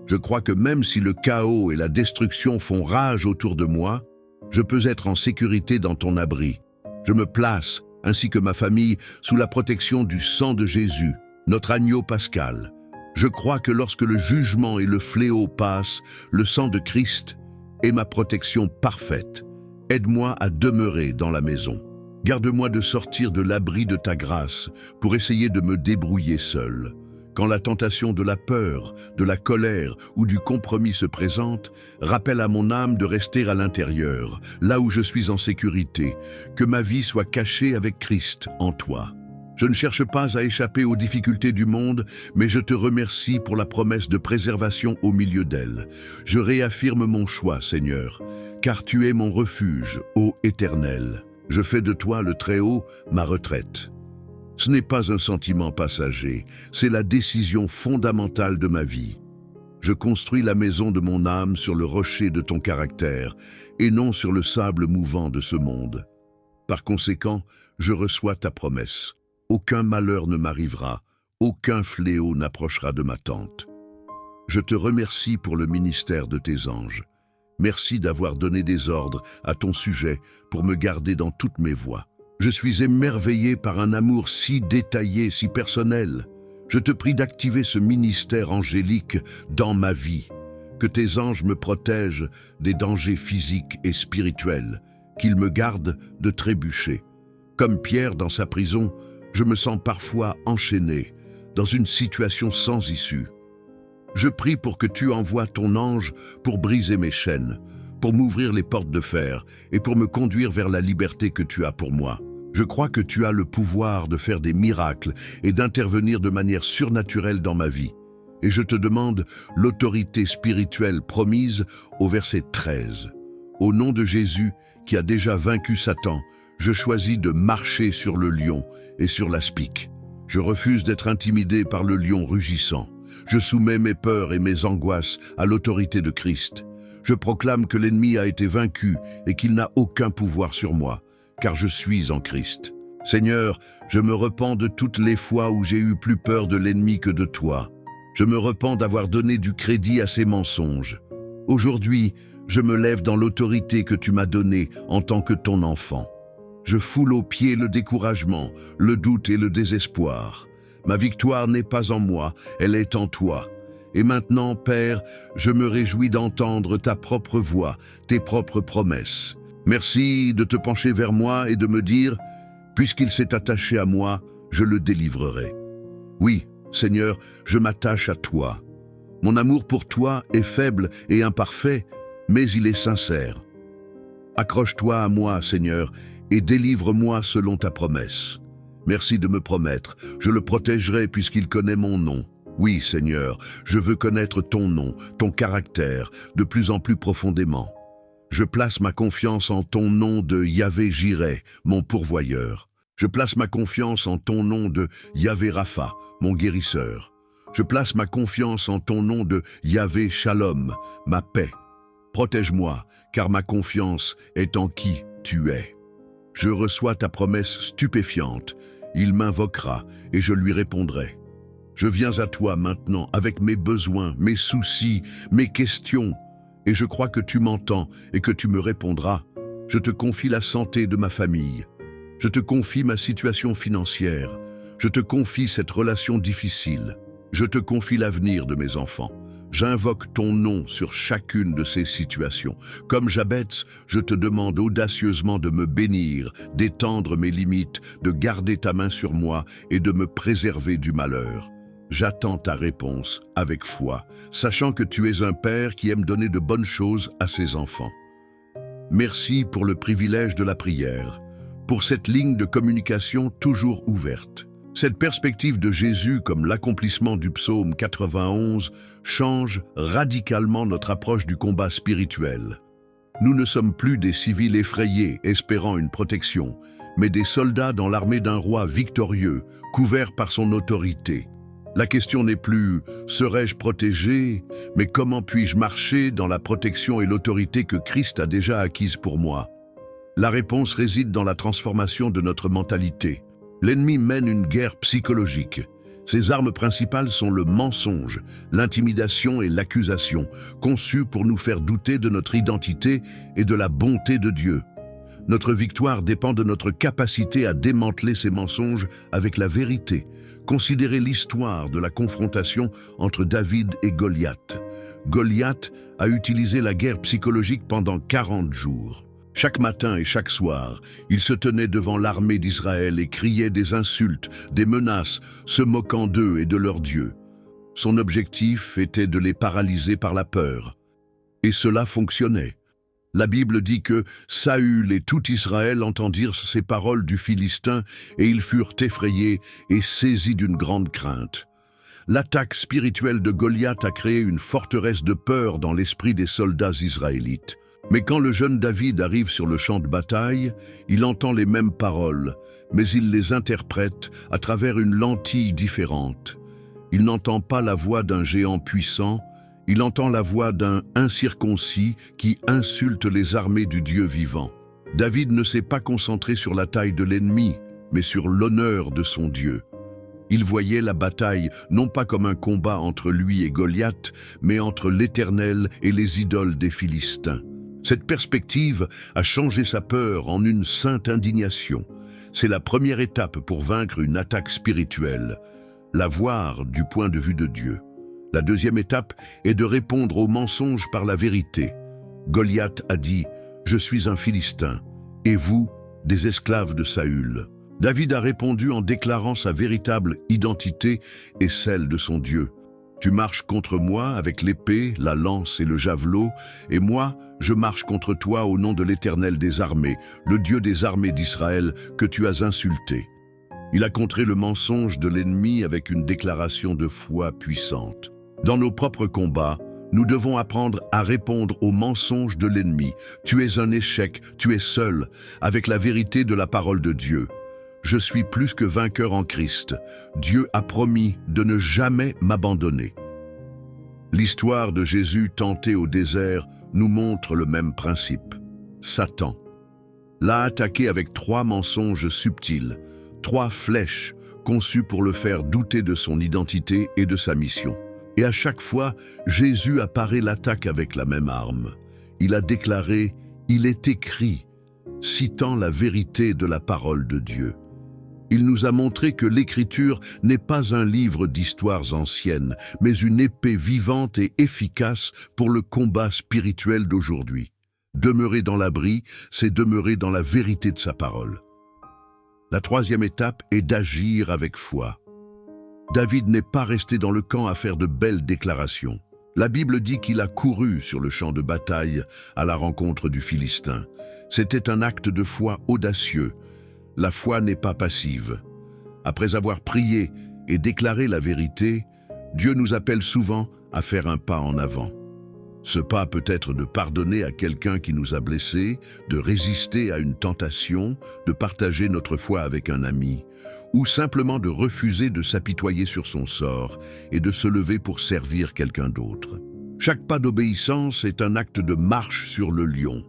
Je crois que même si le chaos et la destruction font rage autour de moi, je peux être en sécurité dans ton abri. Je me place, ainsi que ma famille, sous la protection du sang de Jésus, notre agneau pascal. Je crois que lorsque le jugement et le fléau passent, le sang de Christ est ma protection parfaite. Aide-moi à demeurer dans la maison. Garde-moi de sortir de l'abri de ta grâce pour essayer de me débrouiller seul. Quand la tentation de la peur, de la colère ou du compromis se présente, rappelle à mon âme de rester à l'intérieur, là où je suis en sécurité, que ma vie soit cachée avec Christ en toi. Je ne cherche pas à échapper aux difficultés du monde, mais je te remercie pour la promesse de préservation au milieu d'elles. Je réaffirme mon choix, Seigneur, car tu es mon refuge, ô Éternel. Je fais de toi le Très-Haut, ma retraite. Ce n'est pas un sentiment passager, c'est la décision fondamentale de ma vie. Je construis la maison de mon âme sur le rocher de ton caractère, et non sur le sable mouvant de ce monde. Par conséquent, je reçois ta promesse. Aucun malheur ne m'arrivera, aucun fléau n'approchera de ma tente. Je te remercie pour le ministère de tes anges. Merci d'avoir donné des ordres à ton sujet pour me garder dans toutes mes voies. Je suis émerveillé par un amour si détaillé, si personnel. Je te prie d'activer ce ministère angélique dans ma vie. Que tes anges me protègent des dangers physiques et spirituels, qu'ils me gardent de trébucher. Comme Pierre dans sa prison, je me sens parfois enchaîné, dans une situation sans issue. Je prie pour que tu envoies ton ange pour briser mes chaînes, pour m'ouvrir les portes de fer et pour me conduire vers la liberté que tu as pour moi. Je crois que tu as le pouvoir de faire des miracles et d'intervenir de manière surnaturelle dans ma vie. Et je te demande l'autorité spirituelle promise au verset 13. Au nom de Jésus, qui a déjà vaincu Satan, je choisis de marcher sur le lion et sur l'aspic. Je refuse d'être intimidé par le lion rugissant. Je soumets mes peurs et mes angoisses à l'autorité de Christ. Je proclame que l'ennemi a été vaincu et qu'il n'a aucun pouvoir sur moi, car je suis en Christ. Seigneur, je me repens de toutes les fois où j'ai eu plus peur de l'ennemi que de toi. Je me repens d'avoir donné du crédit à ses mensonges. Aujourd'hui, je me lève dans l'autorité que tu m'as donnée en tant que ton enfant. Je foule aux pieds le découragement, le doute et le désespoir. Ma victoire n'est pas en moi, elle est en toi. Et maintenant, Père, je me réjouis d'entendre ta propre voix, tes propres promesses. Merci de te pencher vers moi et de me dire, puisqu'il s'est attaché à moi, je le délivrerai. Oui, Seigneur, je m'attache à toi. Mon amour pour toi est faible et imparfait, mais il est sincère. Accroche-toi à moi, Seigneur, et délivre-moi selon ta promesse. Merci de me promettre, je le protégerai puisqu'il connaît mon nom. Oui, Seigneur, je veux connaître ton nom, ton caractère, de plus en plus profondément. Je place ma confiance en ton nom de Yahvé Jireh, mon pourvoyeur. Je place ma confiance en ton nom de Yahvé Rapha, mon guérisseur. Je place ma confiance en ton nom de Yahvé Shalom, ma paix. Protège-moi, car ma confiance est en qui tu es. Je reçois ta promesse stupéfiante. Il m'invoquera et je lui répondrai. Je viens à toi maintenant avec mes besoins, mes soucis, mes questions, et je crois que tu m'entends et que tu me répondras. Je te confie la santé de ma famille. Je te confie ma situation financière. Je te confie cette relation difficile. Je te confie l'avenir de mes enfants. J'invoque ton nom sur chacune de ces situations. Comme Jabez, je te demande audacieusement de me bénir, d'étendre mes limites, de garder ta main sur moi et de me préserver du malheur. J'attends ta réponse avec foi, sachant que tu es un père qui aime donner de bonnes choses à ses enfants. Merci pour le privilège de la prière, pour cette ligne de communication toujours ouverte. Cette perspective de Jésus comme l'accomplissement du psaume 91 change radicalement notre approche du combat spirituel. Nous ne sommes plus des civils effrayés espérant une protection, mais des soldats dans l'armée d'un roi victorieux, couverts par son autorité. La question n'est plus « serais-je protégé ?», mais « comment puis-je marcher dans la protection et l'autorité que Christ a déjà acquise pour moi ?» La réponse réside dans la transformation de notre mentalité. L'ennemi mène une guerre psychologique. Ses armes principales sont le mensonge, l'intimidation et l'accusation, conçues pour nous faire douter de notre identité et de la bonté de Dieu. Notre victoire dépend de notre capacité à démanteler ces mensonges avec la vérité. Considérez l'histoire de la confrontation entre David et Goliath. Goliath a utilisé la guerre psychologique pendant 40 jours. Chaque matin et chaque soir, il se tenait devant l'armée d'Israël et criait des insultes, des menaces, se moquant d'eux et de leur Dieu. Son objectif était de les paralyser par la peur. Et cela fonctionnait. La Bible dit que Saül et tout Israël entendirent ces paroles du Philistin et ils furent effrayés et saisis d'une grande crainte. L'attaque spirituelle de Goliath a créé une forteresse de peur dans l'esprit des soldats israélites. Mais quand le jeune David arrive sur le champ de bataille, il entend les mêmes paroles, mais il les interprète à travers une lentille différente. Il n'entend pas la voix d'un géant puissant, il entend la voix d'un incirconcis qui insulte les armées du Dieu vivant. David ne s'est pas concentré sur la taille de l'ennemi, mais sur l'honneur de son Dieu. Il voyait la bataille non pas comme un combat entre lui et Goliath, mais entre l'Éternel et les idoles des Philistins. Cette perspective a changé sa peur en une sainte indignation. C'est la première étape pour vaincre une attaque spirituelle, la voir du point de vue de Dieu. La deuxième étape est de répondre aux mensonges par la vérité. Goliath a dit « Je suis un Philistin, et vous, des esclaves de Saül ». David a répondu en déclarant sa véritable identité et celle de son Dieu. « Tu marches contre moi avec l'épée, la lance et le javelot, et moi, je marche contre toi au nom de l'Éternel des armées, le Dieu des armées d'Israël que tu as insulté. » Il a contré le mensonge de l'ennemi avec une déclaration de foi puissante. Dans nos propres combats, nous devons apprendre à répondre aux mensonges de l'ennemi. « Tu es un échec, tu es seul », avec la vérité de la parole de Dieu. Je suis plus que vainqueur en Christ. Dieu a promis de ne jamais m'abandonner. L'histoire de Jésus tenté au désert nous montre le même principe. Satan l'a attaqué avec 3 mensonges subtils, 3 flèches conçues pour le faire douter de son identité et de sa mission. Et à chaque fois, Jésus a paré l'attaque avec la même arme. Il a déclaré « Il est écrit », citant la vérité de la parole de Dieu. Il nous a montré que l'Écriture n'est pas un livre d'histoires anciennes, mais une épée vivante et efficace pour le combat spirituel d'aujourd'hui. Demeurer dans l'abri, c'est demeurer dans la vérité de sa parole. La troisième étape est d'agir avec foi. David n'est pas resté dans le camp à faire de belles déclarations. La Bible dit qu'il a couru sur le champ de bataille à la rencontre du Philistin. C'était un acte de foi audacieux. La foi n'est pas passive. Après avoir prié et déclaré la vérité, Dieu nous appelle souvent à faire un pas en avant. Ce pas peut être de pardonner à quelqu'un qui nous a blessés, de résister à une tentation, de partager notre foi avec un ami, ou simplement de refuser de s'apitoyer sur son sort et de se lever pour servir quelqu'un d'autre. Chaque pas d'obéissance est un acte de marche sur le lion.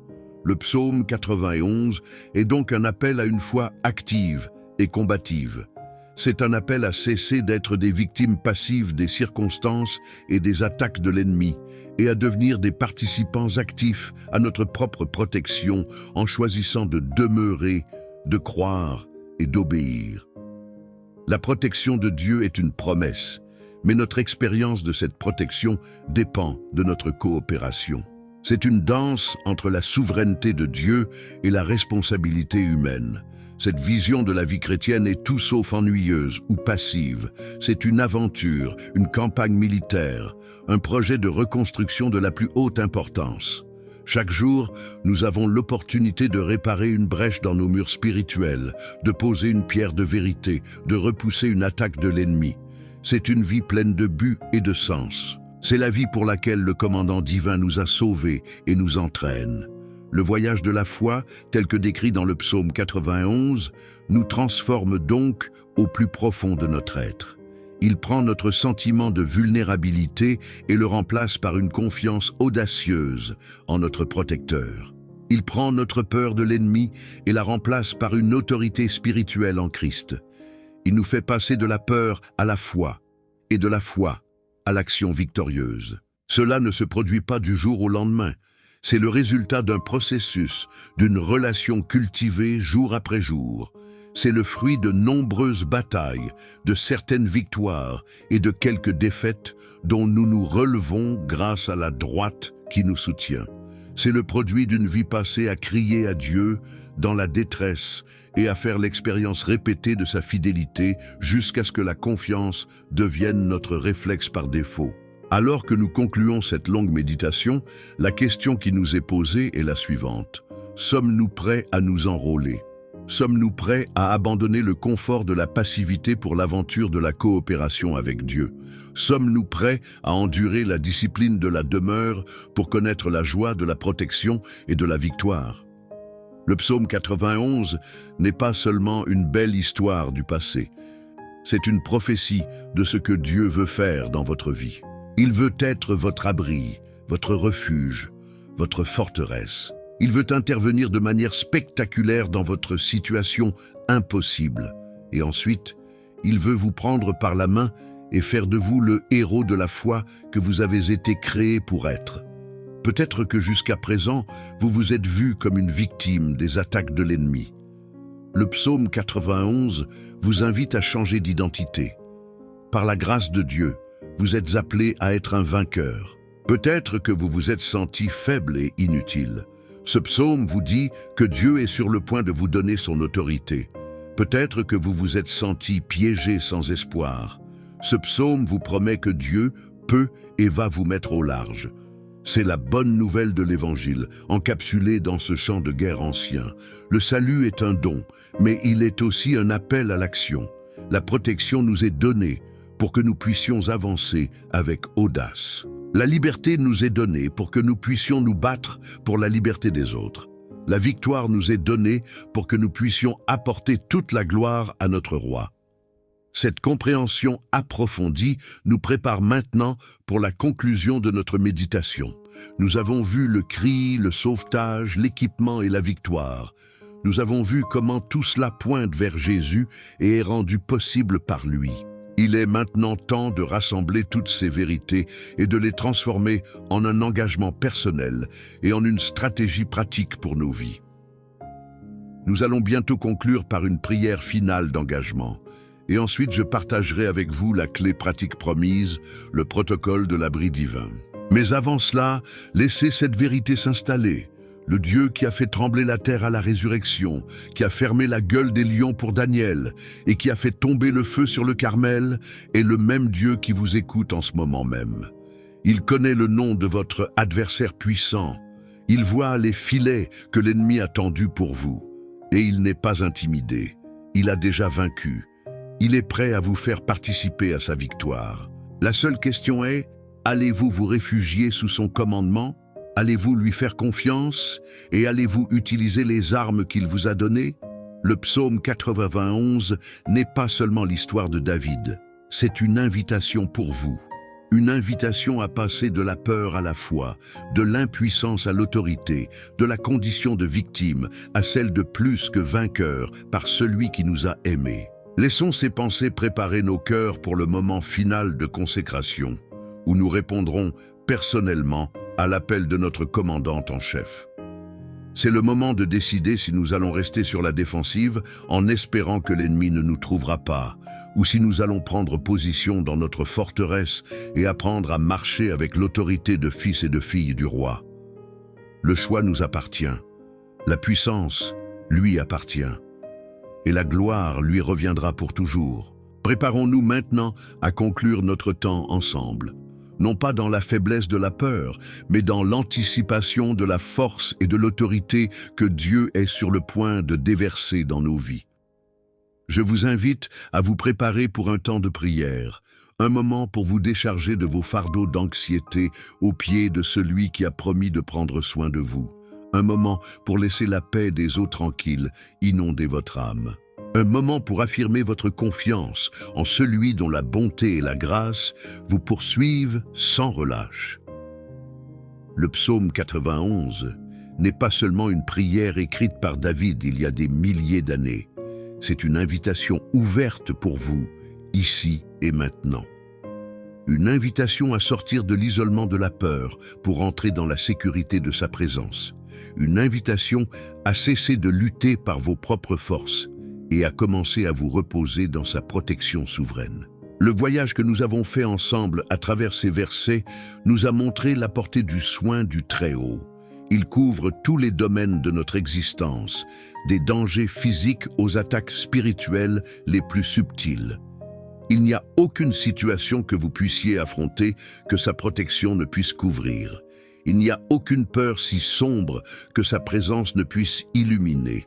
Le psaume 91 est donc un appel à une foi active et combative. C'est un appel à cesser d'être des victimes passives des circonstances et des attaques de l'ennemi et à devenir des participants actifs à notre propre protection en choisissant de demeurer, de croire et d'obéir. La protection de Dieu est une promesse, mais notre expérience de cette protection dépend de notre coopération. C'est une danse entre la souveraineté de Dieu et la responsabilité humaine. Cette vision de la vie chrétienne est tout sauf ennuyeuse ou passive. C'est une aventure, une campagne militaire, un projet de reconstruction de la plus haute importance. Chaque jour, nous avons l'opportunité de réparer une brèche dans nos murs spirituels, de poser une pierre de vérité, de repousser une attaque de l'ennemi. C'est une vie pleine de but et de sens. C'est la vie pour laquelle le commandant divin nous a sauvés et nous entraîne. Le voyage de la foi, tel que décrit dans le psaume 91, nous transforme donc au plus profond de notre être. Il prend notre sentiment de vulnérabilité et le remplace par une confiance audacieuse en notre protecteur. Il prend notre peur de l'ennemi et la remplace par une autorité spirituelle en Christ. Il nous fait passer de la peur à la foi et de la foi à l'action victorieuse. Cela ne se produit pas du jour au lendemain. C'est le résultat d'un processus, d'une relation cultivée jour après jour. C'est le fruit de nombreuses batailles, de certaines victoires et de quelques défaites dont nous nous relevons grâce à la droite qui nous soutient. C'est le produit d'une vie passée à crier à Dieu dans la détresse et à faire l'expérience répétée de sa fidélité jusqu'à ce que la confiance devienne notre réflexe par défaut. Alors que nous concluons cette longue méditation, la question qui nous est posée est la suivante. Sommes-nous prêts à nous enrôler? Sommes-nous prêts à abandonner le confort de la passivité pour l'aventure de la coopération avec Dieu? Sommes-nous prêts à endurer la discipline de la demeure pour connaître la joie de la protection et de la victoire? Le psaume 91 n'est pas seulement une belle histoire du passé. C'est une prophétie de ce que Dieu veut faire dans votre vie. Il veut être votre abri, votre refuge, votre forteresse. Il veut intervenir de manière spectaculaire dans votre situation impossible. Et ensuite, il veut vous prendre par la main et faire de vous le héros de la foi que vous avez été créé pour être. Peut-être que jusqu'à présent, vous vous êtes vu comme une victime des attaques de l'ennemi. Le psaume 91 vous invite à changer d'identité. Par la grâce de Dieu, vous êtes appelé à être un vainqueur. Peut-être que vous vous êtes senti faible et inutile. Ce psaume vous dit que Dieu est sur le point de vous donner son autorité. Peut-être que vous vous êtes senti piégé sans espoir. Ce psaume vous promet que Dieu peut et va vous mettre au large. C'est la bonne nouvelle de l'Évangile, encapsulée dans ce champ de guerre ancien. Le salut est un don, mais il est aussi un appel à l'action. La protection nous est donnée pour que nous puissions avancer avec audace. La liberté nous est donnée pour que nous puissions nous battre pour la liberté des autres. La victoire nous est donnée pour que nous puissions apporter toute la gloire à notre roi. Cette compréhension approfondie nous prépare maintenant pour la conclusion de notre méditation. Nous avons vu le cri, le sauvetage, l'équipement et la victoire. Nous avons vu comment tout cela pointe vers Jésus et est rendu possible par lui. Il est maintenant temps de rassembler toutes ces vérités et de les transformer en un engagement personnel et en une stratégie pratique pour nos vies. Nous allons bientôt conclure par une prière finale d'engagement. Et ensuite, je partagerai avec vous la clé pratique promise, le protocole de l'abri divin. Mais avant cela, laissez cette vérité s'installer. Le Dieu qui a fait trembler la terre à la résurrection, qui a fermé la gueule des lions pour Daniel et qui a fait tomber le feu sur le Carmel, est le même Dieu qui vous écoute en ce moment même. Il connaît le nom de votre adversaire puissant. Il voit les filets que l'ennemi a tendus pour vous. Et il n'est pas intimidé. Il a déjà vaincu. Il est prêt à vous faire participer à sa victoire. La seule question est, allez-vous vous réfugier sous son commandement? Allez-vous lui faire confiance? Et allez-vous utiliser les armes qu'il vous a données? Le psaume 91 n'est pas seulement l'histoire de David. C'est une invitation pour vous. Une invitation à passer de la peur à la foi, de l'impuissance à l'autorité, de la condition de victime à celle de plus que vainqueur par celui qui nous a aimés. Laissons ces pensées préparer nos cœurs pour le moment final de consécration, où nous répondrons personnellement à l'appel de notre commandante en chef. C'est le moment de décider si nous allons rester sur la défensive en espérant que l'ennemi ne nous trouvera pas, ou si nous allons prendre position dans notre forteresse et apprendre à marcher avec l'autorité de fils et de filles du roi. Le choix nous appartient. La puissance lui appartient. Et la gloire lui reviendra pour toujours. Préparons-nous maintenant à conclure notre temps ensemble, non pas dans la faiblesse de la peur, mais dans l'anticipation de la force et de l'autorité que Dieu est sur le point de déverser dans nos vies. Je vous invite à vous préparer pour un temps de prière, un moment pour vous décharger de vos fardeaux d'anxiété aux pieds de celui qui a promis de prendre soin de vous. Un moment pour laisser la paix des eaux tranquilles inonder votre âme. Un moment pour affirmer votre confiance en celui dont la bonté et la grâce vous poursuivent sans relâche. Le psaume 91 n'est pas seulement une prière écrite par David il y a des milliers d'années. C'est une invitation ouverte pour vous, ici et maintenant. Une invitation à sortir de l'isolement de la peur pour entrer dans la sécurité de sa présence. Une invitation à cesser de lutter par vos propres forces et à commencer à vous reposer dans sa protection souveraine. Le voyage que nous avons fait ensemble à travers ces versets nous a montré la portée du soin du Très-Haut. Il couvre tous les domaines de notre existence, des dangers physiques aux attaques spirituelles les plus subtiles. Il n'y a aucune situation que vous puissiez affronter que sa protection ne puisse couvrir. Il n'y a aucune peur si sombre que sa présence ne puisse illuminer.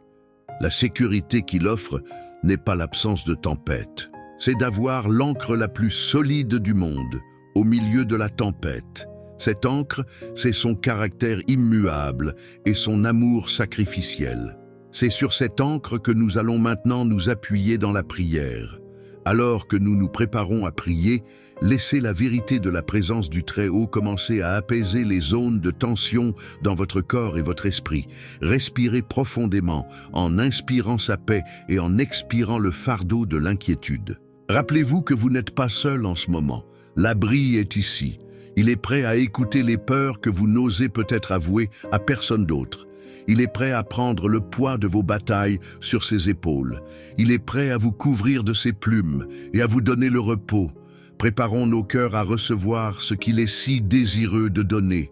La sécurité qu'il offre n'est pas l'absence de tempête. C'est d'avoir l'ancre la plus solide du monde, au milieu de la tempête. Cette ancre, c'est son caractère immuable et son amour sacrificiel. C'est sur cette ancre que nous allons maintenant nous appuyer dans la prière. Alors que nous nous préparons à prier, Laissez la vérité de la présence du Très-Haut commencer à apaiser les zones de tension dans votre corps et votre esprit. Respirez profondément en inspirant sa paix et en expirant le fardeau de l'inquiétude. Rappelez-vous que vous n'êtes pas seul en ce moment. L'abri est ici. Il est prêt à écouter les peurs que vous n'osez peut-être avouer à personne d'autre. Il est prêt à prendre le poids de vos batailles sur ses épaules. Il est prêt à vous couvrir de ses plumes et à vous donner le repos. Préparons nos cœurs à recevoir ce qu'il est si désireux de donner.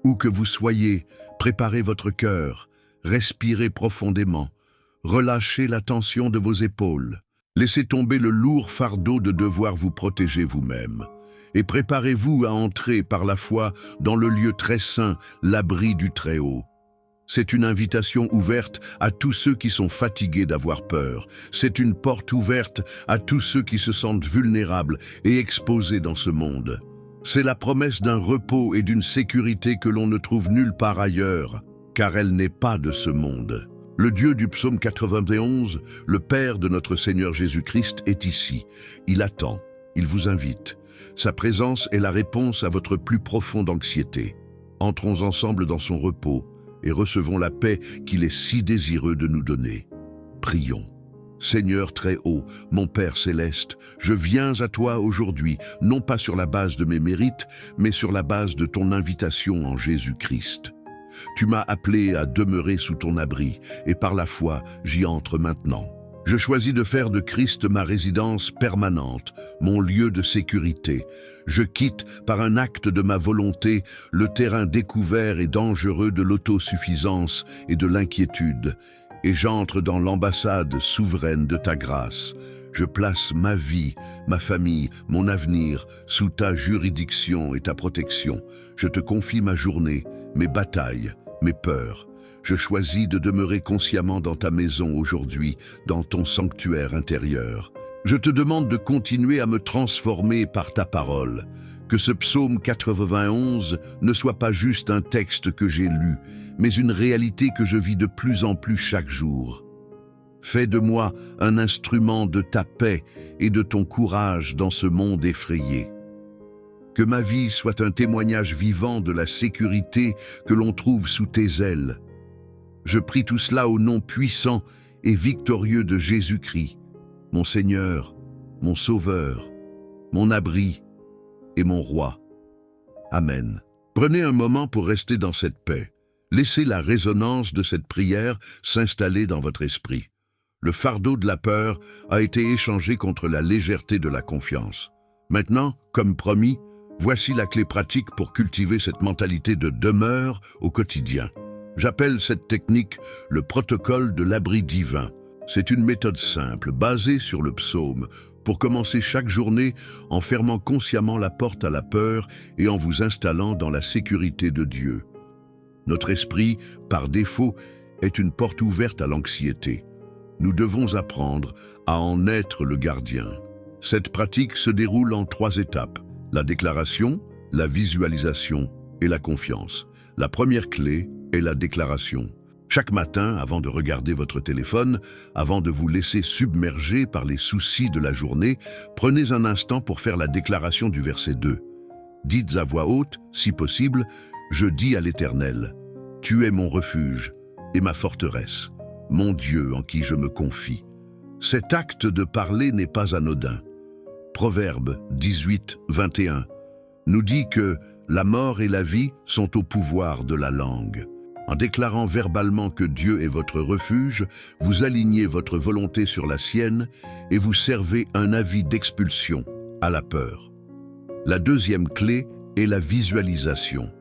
Où que vous soyez, préparez votre cœur, respirez profondément, relâchez la tension de vos épaules, laissez tomber le lourd fardeau de devoir vous protéger vous-même, et préparez-vous à entrer par la foi dans le lieu très saint, l'abri du Très-Haut. C'est une invitation ouverte à tous ceux qui sont fatigués d'avoir peur. C'est une porte ouverte à tous ceux qui se sentent vulnérables et exposés dans ce monde. C'est la promesse d'un repos et d'une sécurité que l'on ne trouve nulle part ailleurs, car elle n'est pas de ce monde. Le Dieu du psaume 91, le Père de notre Seigneur Jésus-Christ, est ici. Il attend, il vous invite. Sa présence est la réponse à votre plus profonde anxiété. Entrons ensemble dans son repos et recevons la paix qu'il est si désireux de nous donner. Prions. Seigneur très haut, mon Père céleste, je viens à toi aujourd'hui, non pas sur la base de mes mérites, mais sur la base de ton invitation en Jésus-Christ. Tu m'as appelé à demeurer sous ton abri, et par la foi, j'y entre maintenant. Je choisis de faire de Christ ma résidence permanente, mon lieu de sécurité. Je quitte, par un acte de ma volonté, le terrain découvert et dangereux de l'autosuffisance et de l'inquiétude, et j'entre dans l'ambassade souveraine de ta grâce. Je place ma vie, ma famille, mon avenir sous ta juridiction et ta protection. Je te confie ma journée, mes batailles, mes peurs. Je choisis de demeurer consciemment dans ta maison aujourd'hui, dans ton sanctuaire intérieur. Je te demande de continuer à me transformer par ta parole. Que ce psaume 91 ne soit pas juste un texte que j'ai lu, mais une réalité que je vis de plus en plus chaque jour. Fais de moi un instrument de ta paix et de ton courage dans ce monde effrayé. Que ma vie soit un témoignage vivant de la sécurité que l'on trouve sous tes ailes. Je prie tout cela au nom puissant et victorieux de Jésus-Christ, mon Seigneur, mon Sauveur, mon abri et mon Roi. Amen. Prenez un moment pour rester dans cette paix. Laissez la résonance de cette prière s'installer dans votre esprit. Le fardeau de la peur a été échangé contre la légèreté de la confiance. Maintenant, comme promis, voici la clé pratique pour cultiver cette mentalité de demeure au quotidien. J'appelle cette technique le protocole de l'abri divin. C'est une méthode simple, basée sur le psaume, pour commencer chaque journée en fermant consciemment la porte à la peur et en vous installant dans la sécurité de Dieu. Notre esprit, par défaut, est une porte ouverte à l'anxiété. Nous devons apprendre à en être le gardien. Cette pratique se déroule en 3 étapes: la déclaration, la visualisation et la confiance. La première clé est la déclaration. Chaque matin, avant de regarder votre téléphone, avant de vous laisser submerger par les soucis de la journée, prenez un instant pour faire la déclaration du verset 2. Dites à voix haute, si possible, « Je dis à l'Éternel, tu es mon refuge et ma forteresse, mon Dieu en qui je me confie. » Cet acte de parler n'est pas anodin. Proverbe 18, 21 nous dit que la mort et la vie sont au pouvoir de la langue. En déclarant verbalement que Dieu est votre refuge, vous alignez votre volonté sur la sienne et vous servez un avis d'expulsion à la peur. La deuxième clé est la visualisation.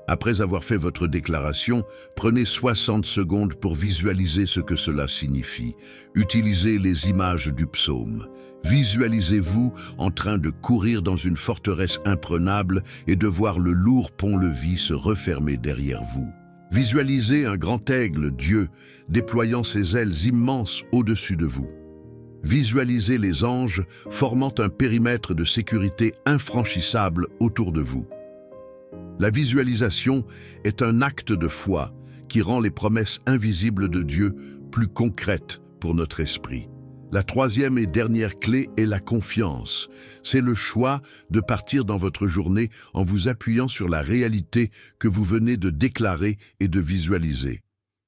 Après avoir fait votre déclaration, prenez 60 secondes pour visualiser ce que cela signifie. Utilisez les images du psaume. Visualisez-vous en train de courir dans une forteresse imprenable et de voir le lourd pont-levis se refermer derrière vous. Visualisez un grand aigle, Dieu, déployant ses ailes immenses au-dessus de vous. Visualisez les anges formant un périmètre de sécurité infranchissable autour de vous. La visualisation est un acte de foi qui rend les promesses invisibles de Dieu plus concrètes pour notre esprit. La troisième et dernière clé est la confiance. C'est le choix de partir dans votre journée en vous appuyant sur la réalité que vous venez de déclarer et de visualiser.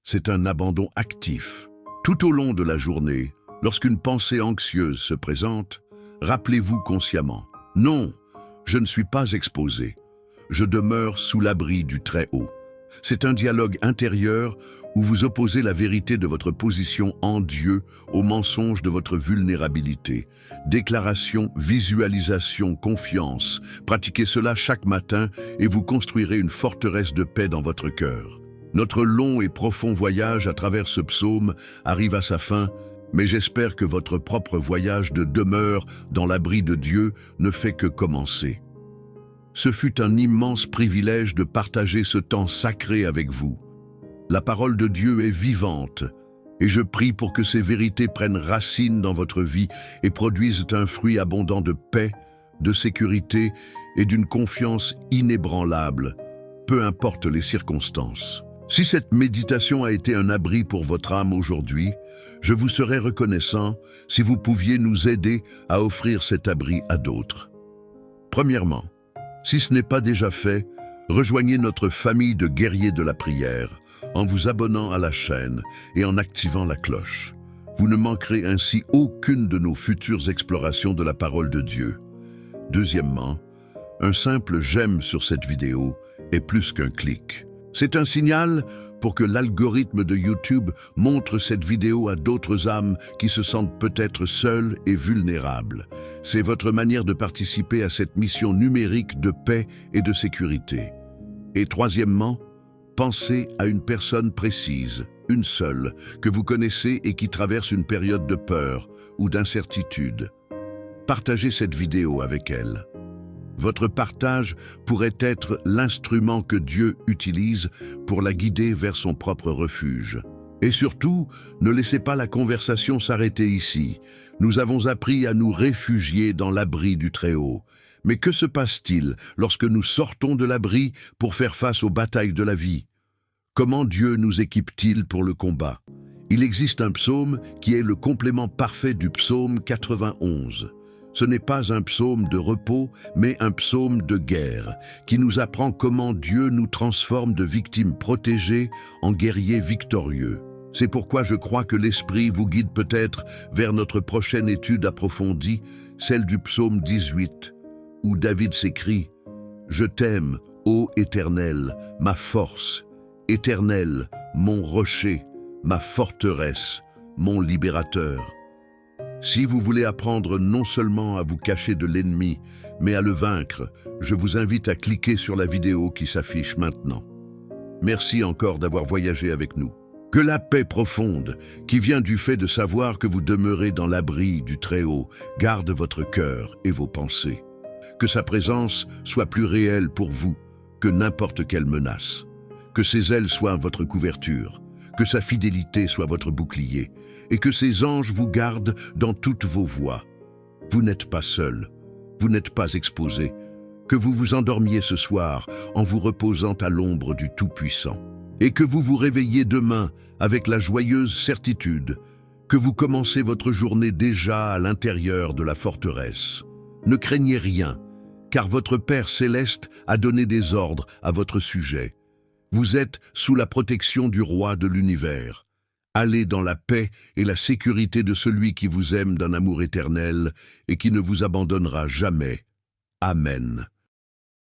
C'est un abandon actif. Tout au long de la journée, lorsqu'une pensée anxieuse se présente, rappelez-vous consciemment: non, je ne suis pas exposé. Je demeure sous l'abri du Très-Haut. C'est un dialogue intérieur où vous opposez la vérité de votre position en Dieu au mensonge de votre vulnérabilité. Déclaration, visualisation, confiance. Pratiquez cela chaque matin et vous construirez une forteresse de paix dans votre cœur. Notre long et profond voyage à travers ce psaume arrive à sa fin, mais j'espère que votre propre voyage de demeure dans l'abri de Dieu ne fait que commencer. Ce fut un immense privilège de partager ce temps sacré avec vous. La parole de Dieu est vivante, et je prie pour que ces vérités prennent racine dans votre vie et produisent un fruit abondant de paix, de sécurité et d'une confiance inébranlable, peu importe les circonstances. Si cette méditation a été un abri pour votre âme aujourd'hui, je vous serais reconnaissant si vous pouviez nous aider à offrir cet abri à d'autres. Premièrement, si ce n'est pas déjà fait, rejoignez notre famille de guerriers de la prière en vous abonnant à la chaîne et en activant la cloche. Vous ne manquerez ainsi aucune de nos futures explorations de la parole de Dieu. Deuxièmement, un simple j'aime sur cette vidéo est plus qu'un clic. C'est un signal pour que l'algorithme de YouTube montre cette vidéo à d'autres âmes qui se sentent peut-être seules et vulnérables. C'est votre manière de participer à cette mission numérique de paix et de sécurité. Et troisièmement, pensez à une personne précise, une seule, que vous connaissez et qui traverse une période de peur ou d'incertitude. Partagez cette vidéo avec elle. Votre partage pourrait être l'instrument que Dieu utilise pour la guider vers son propre refuge. Et surtout, ne laissez pas la conversation s'arrêter ici. Nous avons appris à nous réfugier dans l'abri du Très-Haut. Mais que se passe-t-il lorsque nous sortons de l'abri pour faire face aux batailles de la vie? Comment Dieu nous équipe-t-il pour le combat? Il existe un psaume qui est le complément parfait du psaume 91. Ce n'est pas un psaume de repos, mais un psaume de guerre, qui nous apprend comment Dieu nous transforme de victimes protégées en guerriers victorieux. C'est pourquoi je crois que l'Esprit vous guide peut-être vers notre prochaine étude approfondie, celle du psaume 18, où David s'écrie « Je t'aime, ô Éternel, ma force, Éternel, mon rocher, ma forteresse, mon libérateur. » Si vous voulez apprendre non seulement à vous cacher de l'ennemi, mais à le vaincre, je vous invite à cliquer sur la vidéo qui s'affiche maintenant. Merci encore d'avoir voyagé avec nous. Que la paix profonde, qui vient du fait de savoir que vous demeurez dans l'abri du Très-Haut, garde votre cœur et vos pensées. Que sa présence soit plus réelle pour vous que n'importe quelle menace. Que ses ailes soient votre couverture. Que sa fidélité soit votre bouclier, et que ses anges vous gardent dans toutes vos voies. Vous n'êtes pas seul, vous n'êtes pas exposé. Que vous vous endormiez ce soir en vous reposant à l'ombre du Tout-Puissant, et que vous vous réveilliez demain avec la joyeuse certitude que vous commencez votre journée déjà à l'intérieur de la forteresse. Ne craignez rien, car votre Père céleste a donné des ordres à votre sujet. Vous êtes sous la protection du Roi de l'univers. Allez dans la paix et la sécurité de celui qui vous aime d'un amour éternel et qui ne vous abandonnera jamais. Amen.